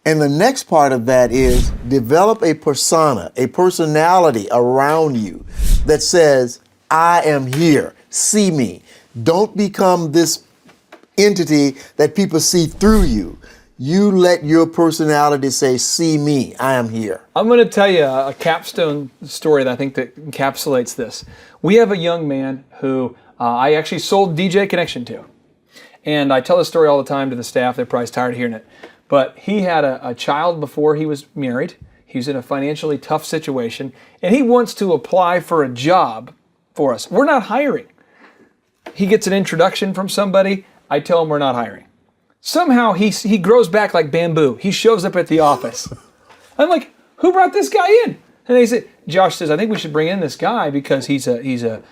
And the next part of that is develop a persona, a personality around you that says, I am here. See me. Don't become this entity that people see through you. You let your personality say, see me, I am here. I'm going to tell you a capstone story that I think that encapsulates this. We have a young man who I actually sold DJ Connection to. And I tell this story all the time to the staff. They're probably tired of hearing it. But he had a child before he was married. He was in a financially tough situation. And he wants to apply for a job for us. We're not hiring. He gets an introduction from somebody. I tell him we're not hiring. Somehow he grows back like bamboo. He shows up at the office. I'm like, who brought this guy in? And they say, Josh says, I think we should bring in this guy because he's a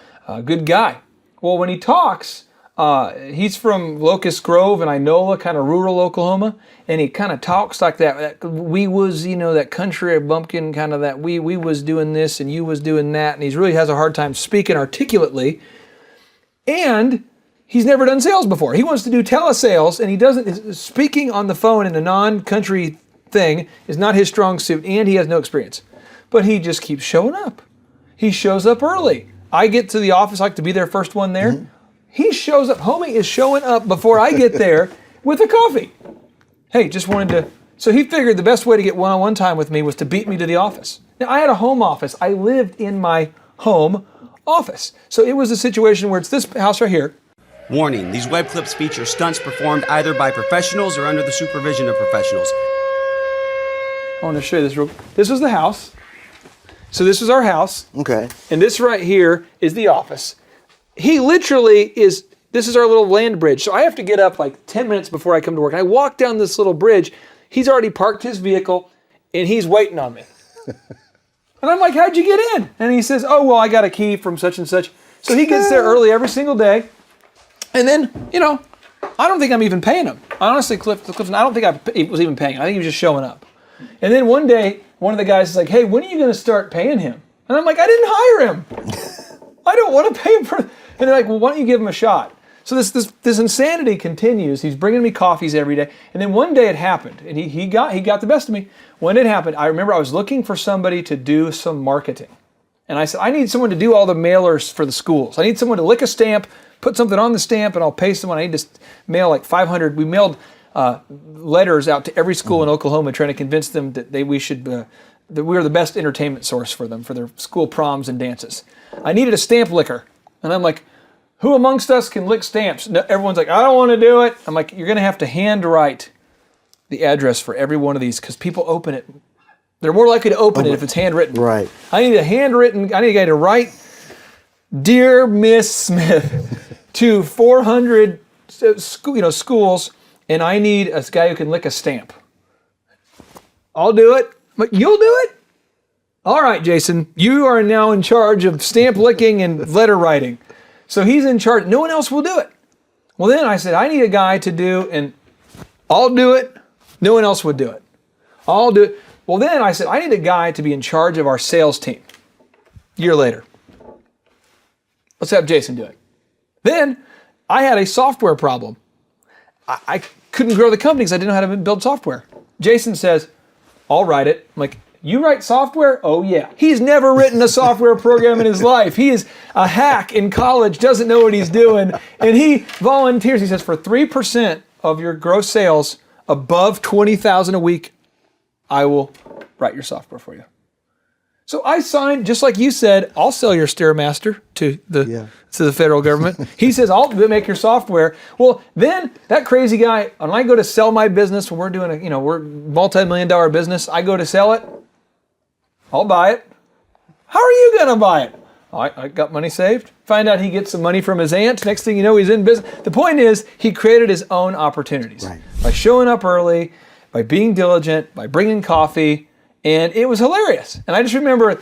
good guy. Well, when he talks, he's from Locust Grove and Inola, kind of rural Oklahoma, and he kind of talks like that. We was, that country bumpkin, kind of that we was doing this and you was doing that, and he really has a hard time speaking articulately. And he's never done sales before. He wants to do telesales, and he doesn't. Speaking on the phone in a non-country thing is not his strong suit, and he has no experience. But he just keeps showing up. He shows up early. I get to the office, I like to be there first one there. Mm-hmm. He shows up. Homie is showing up before I get there with a coffee. Hey, just wanted to. So he figured the best way to get one-on-one time with me was to beat me to the office. Now, I had a home office. I lived in my home office. So it was a situation where it's this house right here. Warning, these web clips feature stunts performed either by professionals or under the supervision of professionals. I want to show you this This was the house. So this is our house. Okay. And this right here is the office. He literally is, this is our little land bridge. So I have to get up like 10 minutes before I come to work. And I walk down this little bridge. He's already parked his vehicle and he's waiting on me. And I'm like, how'd you get in? And he says, oh, well, I got a key from such and such. So he gets there early every single day. And then, I don't think I'm even paying him. Honestly, Clifton, I don't think I was even paying him. I think he was just showing up. And then one day, one of the guys is like, hey, when are you going to start paying him? And I'm like, I didn't hire him. I don't want to pay him for. And they're like, well, why don't you give him a shot? So this insanity continues. He's bringing me coffees every day. And then one day it happened, and he got the best of me. When it happened, I remember I was looking for somebody to do some marketing. And I said, I need someone to do all the mailers for the schools. I need someone to lick a stamp, put something on the stamp, and I'll pay someone. I need to mail like 500. We mailed letters out to every school in Oklahoma trying to convince them that we were the best entertainment source for them, for their school proms and dances. I needed a stamp licker. And I'm like, who amongst us can lick stamps? No, everyone's like, I don't want to do it. I'm like, you're going to have to handwrite the address for every one of these because people open it. They're more likely to open it if it's handwritten. Right. I need a guy to write, Dear Miss Smith, to 400 schools, and I need a guy who can lick a stamp. I'll do it. But you'll do it? All right, Jason, you are now in charge of stamp licking and letter writing. So he's in charge. No one else will do it. Well, then I said, I need a guy to do, and I'll do it. No one else would do it. I'll do it. Well, then I said, I need a guy to be in charge of our sales team. A year later. Let's have Jason do it. Then I had a software problem. I couldn't grow the company because I didn't know how to build software. Jason says, I'll write it. I'm like, you write software? Oh, yeah. He's never written a software program in his life. He is a hack in college, doesn't know what he's doing, and he volunteers. He says, for 3% of your gross sales above $20,000 a week, I will write your software for you. So I signed, just like you said, I'll sell your Stairmaster to the federal government. He says, I'll make your software. Well, then that crazy guy, when I go to sell my business, when we're doing we're multi-million-dollar business, I go to sell it, I'll buy it. How are you going to buy it? I got money saved. Find out he gets some money from his aunt. Next thing you know, he's in business. The point is, he created his own opportunities. Right. By showing up early, by being diligent, by bringing coffee, and it was hilarious. And I just remember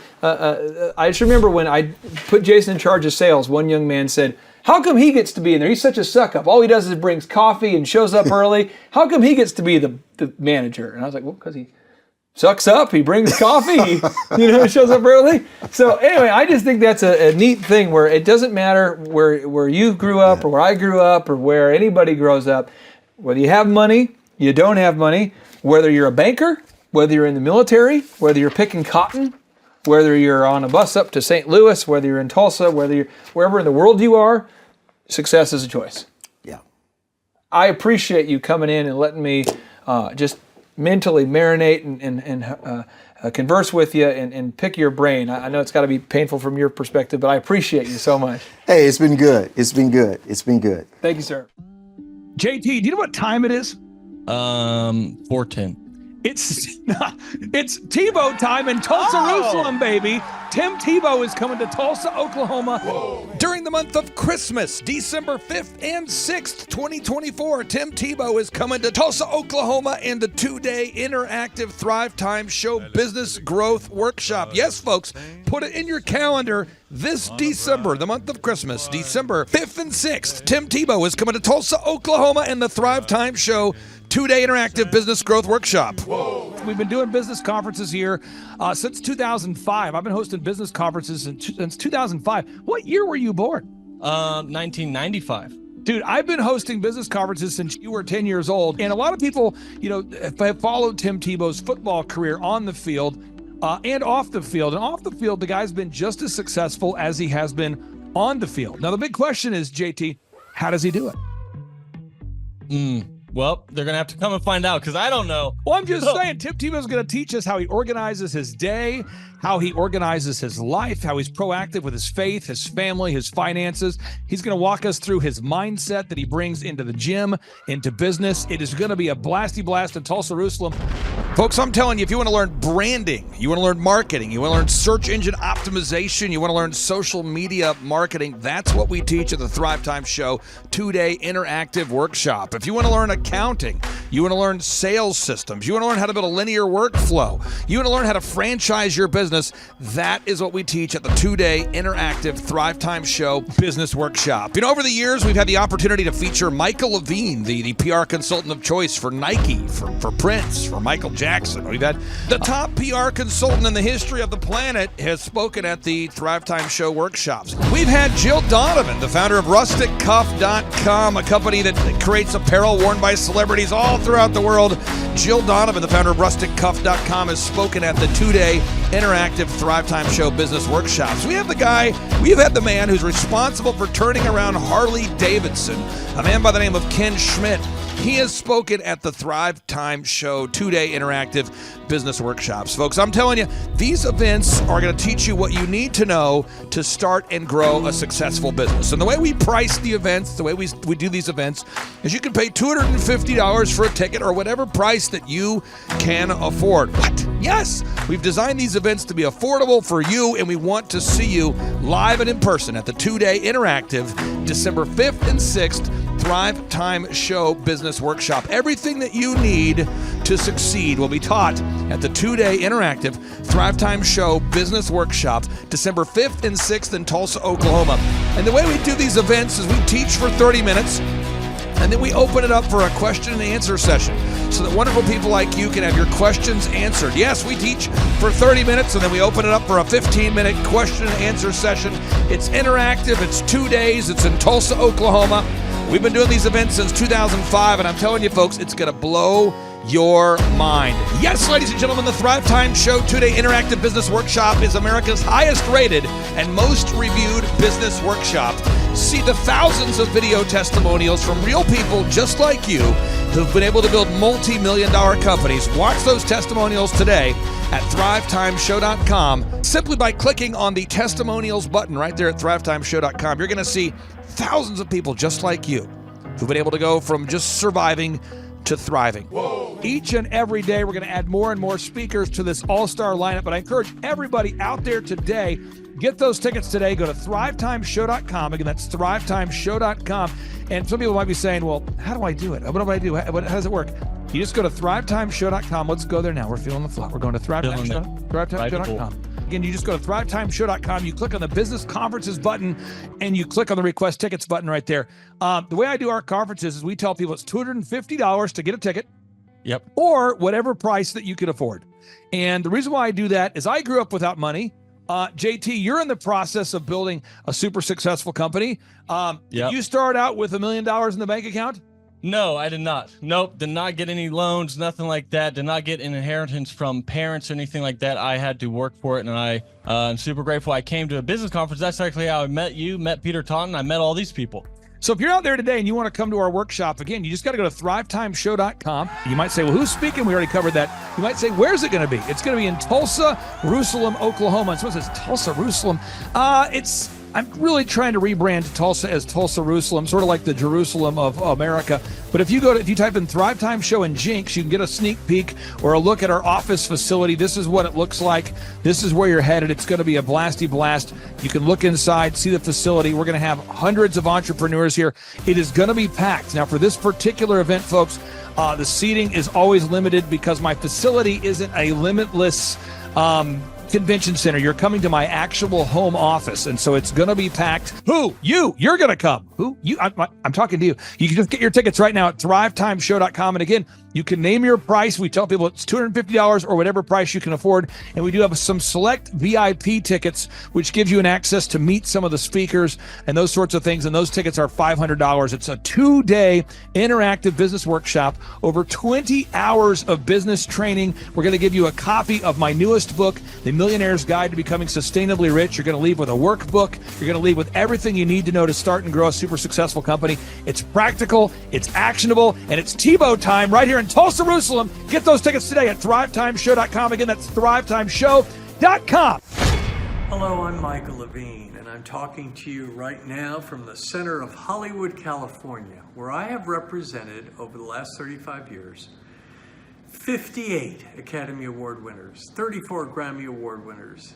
when I put Jason in charge of sales, one young man said, How come he gets to be in there? He's such a suck up. All he does is brings coffee and shows up early. How come he gets to be the manager? And I was like, well, because he sucks up, he brings coffee, he shows up early. So anyway, I just think that's a neat thing where it doesn't matter where you grew up or where I grew up or where anybody grows up. Whether you have money, you don't have money, whether you're a banker, whether you're in the military, whether you're picking cotton, whether you're on a bus up to St. Louis, whether you're in Tulsa, whether you're wherever in the world you are, success is a choice. Yeah. I appreciate you coming in and letting me just mentally marinate and converse with you and pick your brain. I know it's got to be painful from your perspective, but I appreciate you so much. Hey, it's been good. It's been good. It's been good. Thank you, sir. JT, do you know what time it is? 4:10. It's Tebow time in Tulsa, Jerusalem, baby. Tim Tebow is coming to Tulsa, Oklahoma. During the month of Christmas, December 5th and 6th, 2024, Tim Tebow is coming to Tulsa, Oklahoma in the 2-day interactive Thrive Time Show Business Growth Workshop. Yes, folks, put it in your calendar. This December, the month of Christmas, December 5th and 6th, Tim Tebow is coming to Tulsa, Oklahoma in the Thrive Time Show 2-day interactive business growth workshop. We've been doing business conferences here since 2005. I've been hosting business conferences since 2005. What year were you born? 1995. Dude, I've been hosting business conferences since you were 10 years old. And a lot of people, have followed Tim Tebow's football career on the field and off the field. And off the field, the guy's been just as successful as he has been on the field. Now, the big question is, JT, how does he do it? Well, they're going to have to come and find out because I don't know. Well, I'm just saying, Tim Tebow's going to teach us how he organizes his day, how he organizes his life, how he's proactive with his faith, his family, his finances. He's going to walk us through his mindset that he brings into the gym, into business. It is going to be a blasty blast in Tulsa, Jerusalem. Folks, I'm telling you, if you want to learn branding, you want to learn marketing, you want to learn search engine optimization, you want to learn social media marketing, that's what we teach at the Thrive Time Show 2-day interactive workshop. If you want to learn accounting, you want to learn sales systems, you want to learn how to build a linear workflow, you want to learn how to franchise your business, that is what we teach at the 2-day interactive Thrive Time Show business workshop. Over the years, we've had the opportunity to feature Michael Levine, the PR consultant of choice for Nike, for Prince, for Michael Jackson. We've had the top PR consultant in the history of the planet has spoken at the Thrive Time Show workshops. We've had Jill Donovan, the founder of RusticCuff.com, a company that creates apparel worn by celebrities all throughout the world. Jill Donovan, the founder of RusticCuff.com, has spoken at the 2-day interactive Thrive Time Show business workshops. We have the man who's responsible for turning around Harley Davidson, a man by the name of Ken Schmidt. He has spoken at the Thrive Time Show 2-day interactive business workshops. Folks, I'm telling you, these events are going to teach you what you need to know to start and grow a successful business. And the way we price the events, the way we do these events, is you can pay $250 for a ticket or whatever price that you can afford. What? Yes, we've designed these events to be affordable for you, and we want to see you live and in person at the 2-day interactive December 5th and 6th Thrive Time Show Business Workshop. Everything that you need to succeed will be taught at the 2-day interactive Thrive Time Show Business Workshop, December 5th and 6th in Tulsa, Oklahoma. And the way we do these events is we teach for 30 minutes, and then we open it up for a question and answer session so that wonderful people like you can have your questions answered. Yes, we teach for 30 minutes, and then we open it up for a 15-minute question and answer session. It's interactive. It's 2 days. It's in Tulsa, Oklahoma. We've been doing these events since 2005, and I'm telling you, folks, it's going to blow your mind. Yes, ladies and gentlemen, the Thrive Time Show 2-day interactive business workshop is America's highest rated and most reviewed business workshop. See the thousands of video testimonials from real people just like you who've been able to build multi-million-dollar companies. Watch those testimonials today at thrivetimeshow.com. Simply by clicking on the testimonials button right there at thrivetimeshow.com, you're going to see thousands of people just like you who've been able to go from just surviving to thriving. Whoa. Each and every day, we're going to add more and more speakers to this all-star lineup, but I encourage everybody out there today, get those tickets today. Go to thrivetimeshow.com. Again, that's thrivetimeshow.com. And some people might be saying, well, how do I do it? What do I do? How does it work? You just go to thrivetimeshow.com. Let's go there now. We're feeling the flow. We're going to thrivetimeshow.com. Again, you just go to thrivetimeshow.com. You click on the business conferences button and you click on the request tickets button right there. The way I do our conferences is we tell people it's $250 to get a ticket. Yep. Or whatever price that you can afford. And the reason why I do that is I grew up without money. JT, you're in the process of building a super successful company. Yep. Did you start out with $1 million in the bank account? No, I did not. Nope. Did not get any loans, nothing like that. Did not get an inheritance from parents or anything like that. I had to work for it. And I'm super grateful. I came to a business conference. That's actually how I met you, met Peter Taunton. I met all these people. So if you're out there today and you want to come to our workshop, again, you just got to go to thrivetimeshow.com. You might say, well, who's speaking? We already covered that. You might say, where's it going to be? It's going to be in Tulsa, Jerusalem, Oklahoma. And someone says, Tulsa, Jerusalem. I'm really trying to rebrand Tulsa as Tulsa, Jerusalem, sort of like the Jerusalem of America. But if you type in Thrive Time Show and Jinx, you can get a sneak peek or a look at our office facility. This is what it looks like. This is where you're headed. It's going to be a blasty blast. You can look inside, see the facility. We're going to have hundreds of entrepreneurs here. It is going to be packed. Now, for this particular event, folks, the seating is always limited because my facility isn't a limitless convention center. You're coming to my actual home office, and so it's going to be packed. Who? You're going to come. Who? You? I'm talking to you. You can just get your tickets right now at thrivetimeshow.com. And again, you can name your price. We tell people it's $250 or whatever price you can afford. And we do have some select VIP tickets, which gives you an access to meet some of the speakers and those sorts of things. And those tickets are $500. It's a 2-day interactive business workshop, over 20 hours of business training. We're going to give you a copy of my newest book, The Millionaire's Guide to Becoming Sustainably Rich. You're going to leave with a workbook. You're going to leave with everything you need to know to start and grow a super successful company. It's practical, it's actionable, and it's Tebow time right here in Tulsa, Jerusalem. Get those tickets today at thrivetimeshow.com. Again, that's thrivetimeshow.com. Hello, I'm Michael Levine, and I'm talking to you right now from the center of Hollywood, California, where I have represented over the last 35 years 58 Academy Award winners, 34 Grammy Award winners,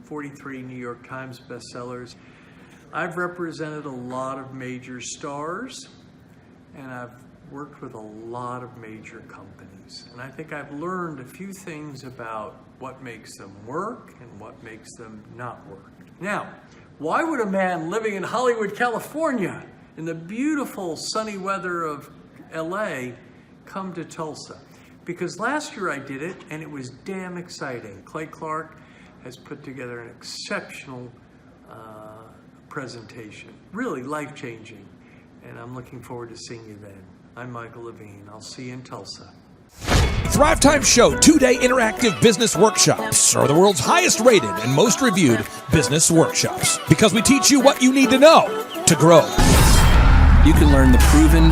43 New York Times bestsellers. I've represented a lot of major stars, and I've worked with a lot of major companies. And I think I've learned a few things about what makes them work and what makes them not work. Now, why would a man living in Hollywood, California, in the beautiful sunny weather of LA, come to Tulsa? Because last year I did it, and it was damn exciting. Clay Clark has put together an exceptional presentation, really life-changing, and I'm looking forward to seeing you then. I'm Michael Levine. I'll see you in Tulsa. Thrive Time Show 2-day interactive business workshops are the world's highest rated and most reviewed business workshops because we teach you what you need to know to grow. You can learn the proven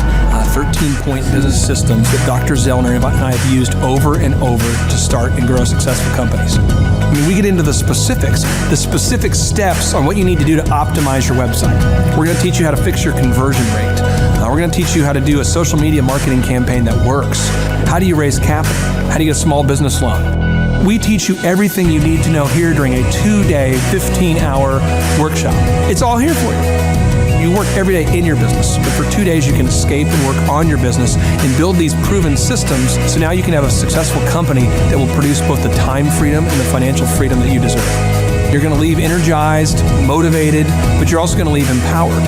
13-point business systems that Dr. Zellner and I have used over and over to start and grow successful companies. I mean, we get into the specific steps on what you need to do to optimize your website. We're going to teach you how to fix your conversion rate. We're going to teach you how to do a social media marketing campaign that works. How do you raise capital? How do you get a small business loan? We teach you everything you need to know here during a 2-day, 15-hour workshop. It's all here for you. You work every day in your business, but for 2 days you can escape and work on your business and build these proven systems so now you can have a successful company that will produce both the time freedom and the financial freedom that you deserve. You're going to leave energized, motivated, but you're also going to leave empowered.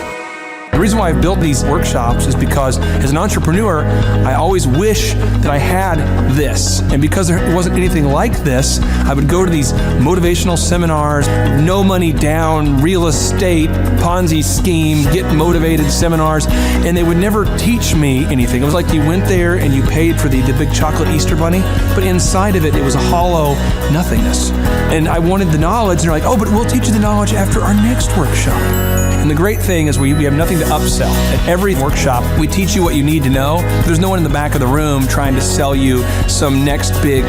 The reason why I've built these workshops is because as an entrepreneur, I always wish that I had this. And because there wasn't anything like this, I would go to these motivational seminars, no money down, real estate, Ponzi scheme, get motivated seminars, and they would never teach me anything. It was like you went there and you paid for the big chocolate Easter bunny, but inside of it, it was a hollow nothingness. And I wanted the knowledge, and they're like, oh, but we'll teach you the knowledge after our next workshop. And the great thing is we have nothing to upsell. At every workshop, we teach you what you need to know. There's no one in the back of the room trying to sell you some next big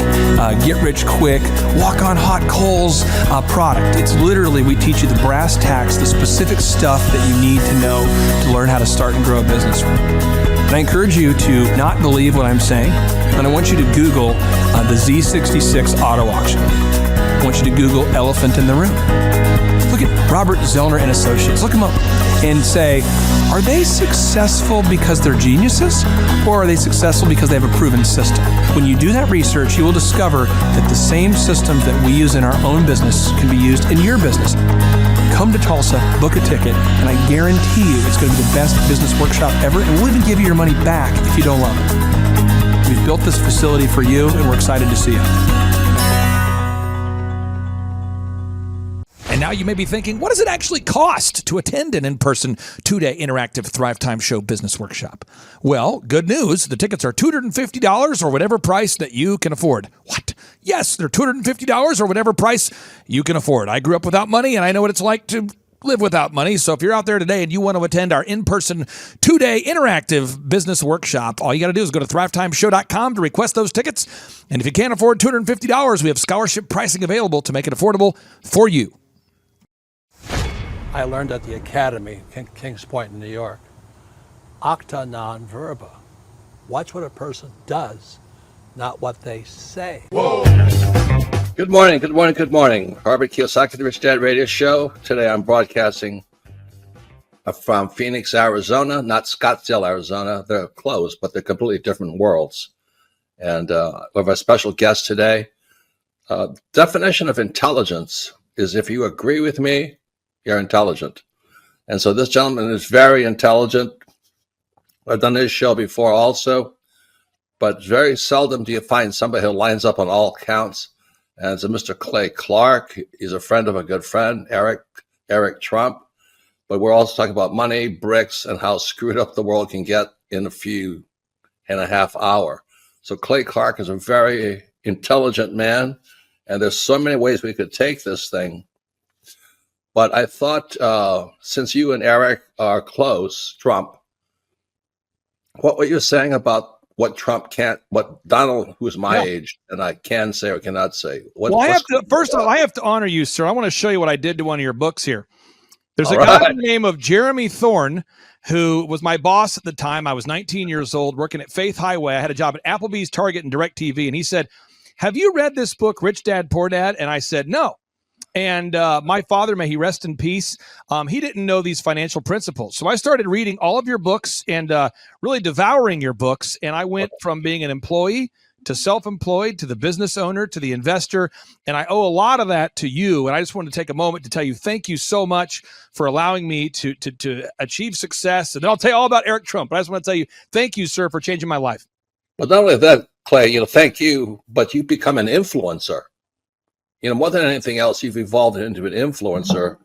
get-rich-quick, walk-on-hot-coals product. It's literally, we teach you the brass tacks, the specific stuff that you need to know to learn how to start and grow a business. And I encourage you to not believe what I'm saying, and I want you to Google the Z66 auto auction. I want you to Google elephant in the room. Look Look at Robert Zellner and Associates. Look them up and say, are they successful because they're geniuses, or are they successful because they have a proven system? When you do that research, you will discover that the same systems that we use in our own business can be used in your business. Come to Tulsa, book a ticket, and I guarantee you it's going to be the best business workshop ever, and we'll even give you your money back if you don't love it. We've built this facility for you, and we're excited to see you. And now you may be thinking, what does it actually cost to attend an in-person 2-day interactive Thrive Time Show business workshop? Well, good news. The tickets are $250 or whatever price that you can afford. What? Yes, they're $250 or whatever price you can afford. I grew up without money, and I know what it's like to live without money. So if you're out there today and you want to attend our in-person 2-day interactive business workshop, all you got to do is go to thrivetimeshow.com to request those tickets. And if you can't afford $250, we have scholarship pricing available to make it affordable for you. I learned at the Academy, Kings Point in New York, acta non verba. Watch what a person does, not what they say. Whoa. Good morning, good morning, good morning. Robert Kiyosaki, the Rich Dad Radio Show. Today I'm broadcasting from Phoenix, Arizona, not Scottsdale, Arizona. They're close, but they're completely different worlds. And we have a special guest today. Definition of intelligence is if you agree with me, you're intelligent. And so this gentleman is very intelligent. I've done his show before also, but very seldom do you find somebody who lines up on all counts. And it's a Mr. Clay Clark. He's a friend of a good friend, Eric Trump. But we're also talking about money, bricks, and how screwed up the world can get in a few and a half hour. So Clay Clark is a very intelligent man, and there's so many ways we could take this thing. But I thought, since you and Eric are close, Trump, what you're saying about what Trump can't, what Donald, who's my age, and I can say or cannot say. First of all, I have to honor you, sir. I want to show you what I did to one of your books here. There's a guy by the name of Jeremy Thorne, who was my boss at the time. I was 19 years old, working at Faith Highway. I had a job at Applebee's, Target, and DirecTV. And he said, have you read this book, Rich Dad, Poor Dad? And I said, no. And my father, may he rest in peace, he didn't know these financial principles. So I started reading all of your books and really devouring your books. And I went from being an employee to self-employed to the business owner to the investor. And I owe a lot of that to you. And I just wanted to take a moment to tell you thank you so much for allowing me to achieve success. And then I'll tell you all about Eric Trump. But I just want to tell you thank you, sir, for changing my life. But not only that, Clay, thank you, but you become an influencer. More than anything else, you've evolved into an influencer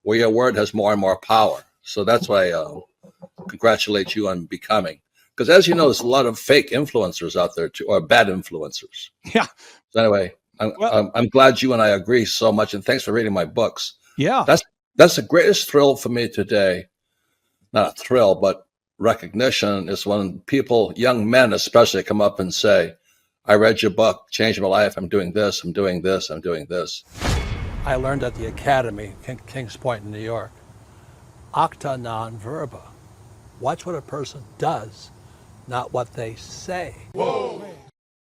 where your word has more and more power. So that's why I congratulate you on becoming. Because as you know, there's a lot of fake influencers out there too, or bad influencers. Yeah. So anyway, I'm glad you and I agree so much, and thanks for reading my books. Yeah. That's the greatest thrill for me today. Not a thrill, but recognition is when people, young men especially, come up and say, I read your book, changed my life. I'm doing this, I'm doing this, I'm doing this. I learned at the Academy, Kings Point in New York, acta non verba. Watch what a person does, not what they say. Whoa.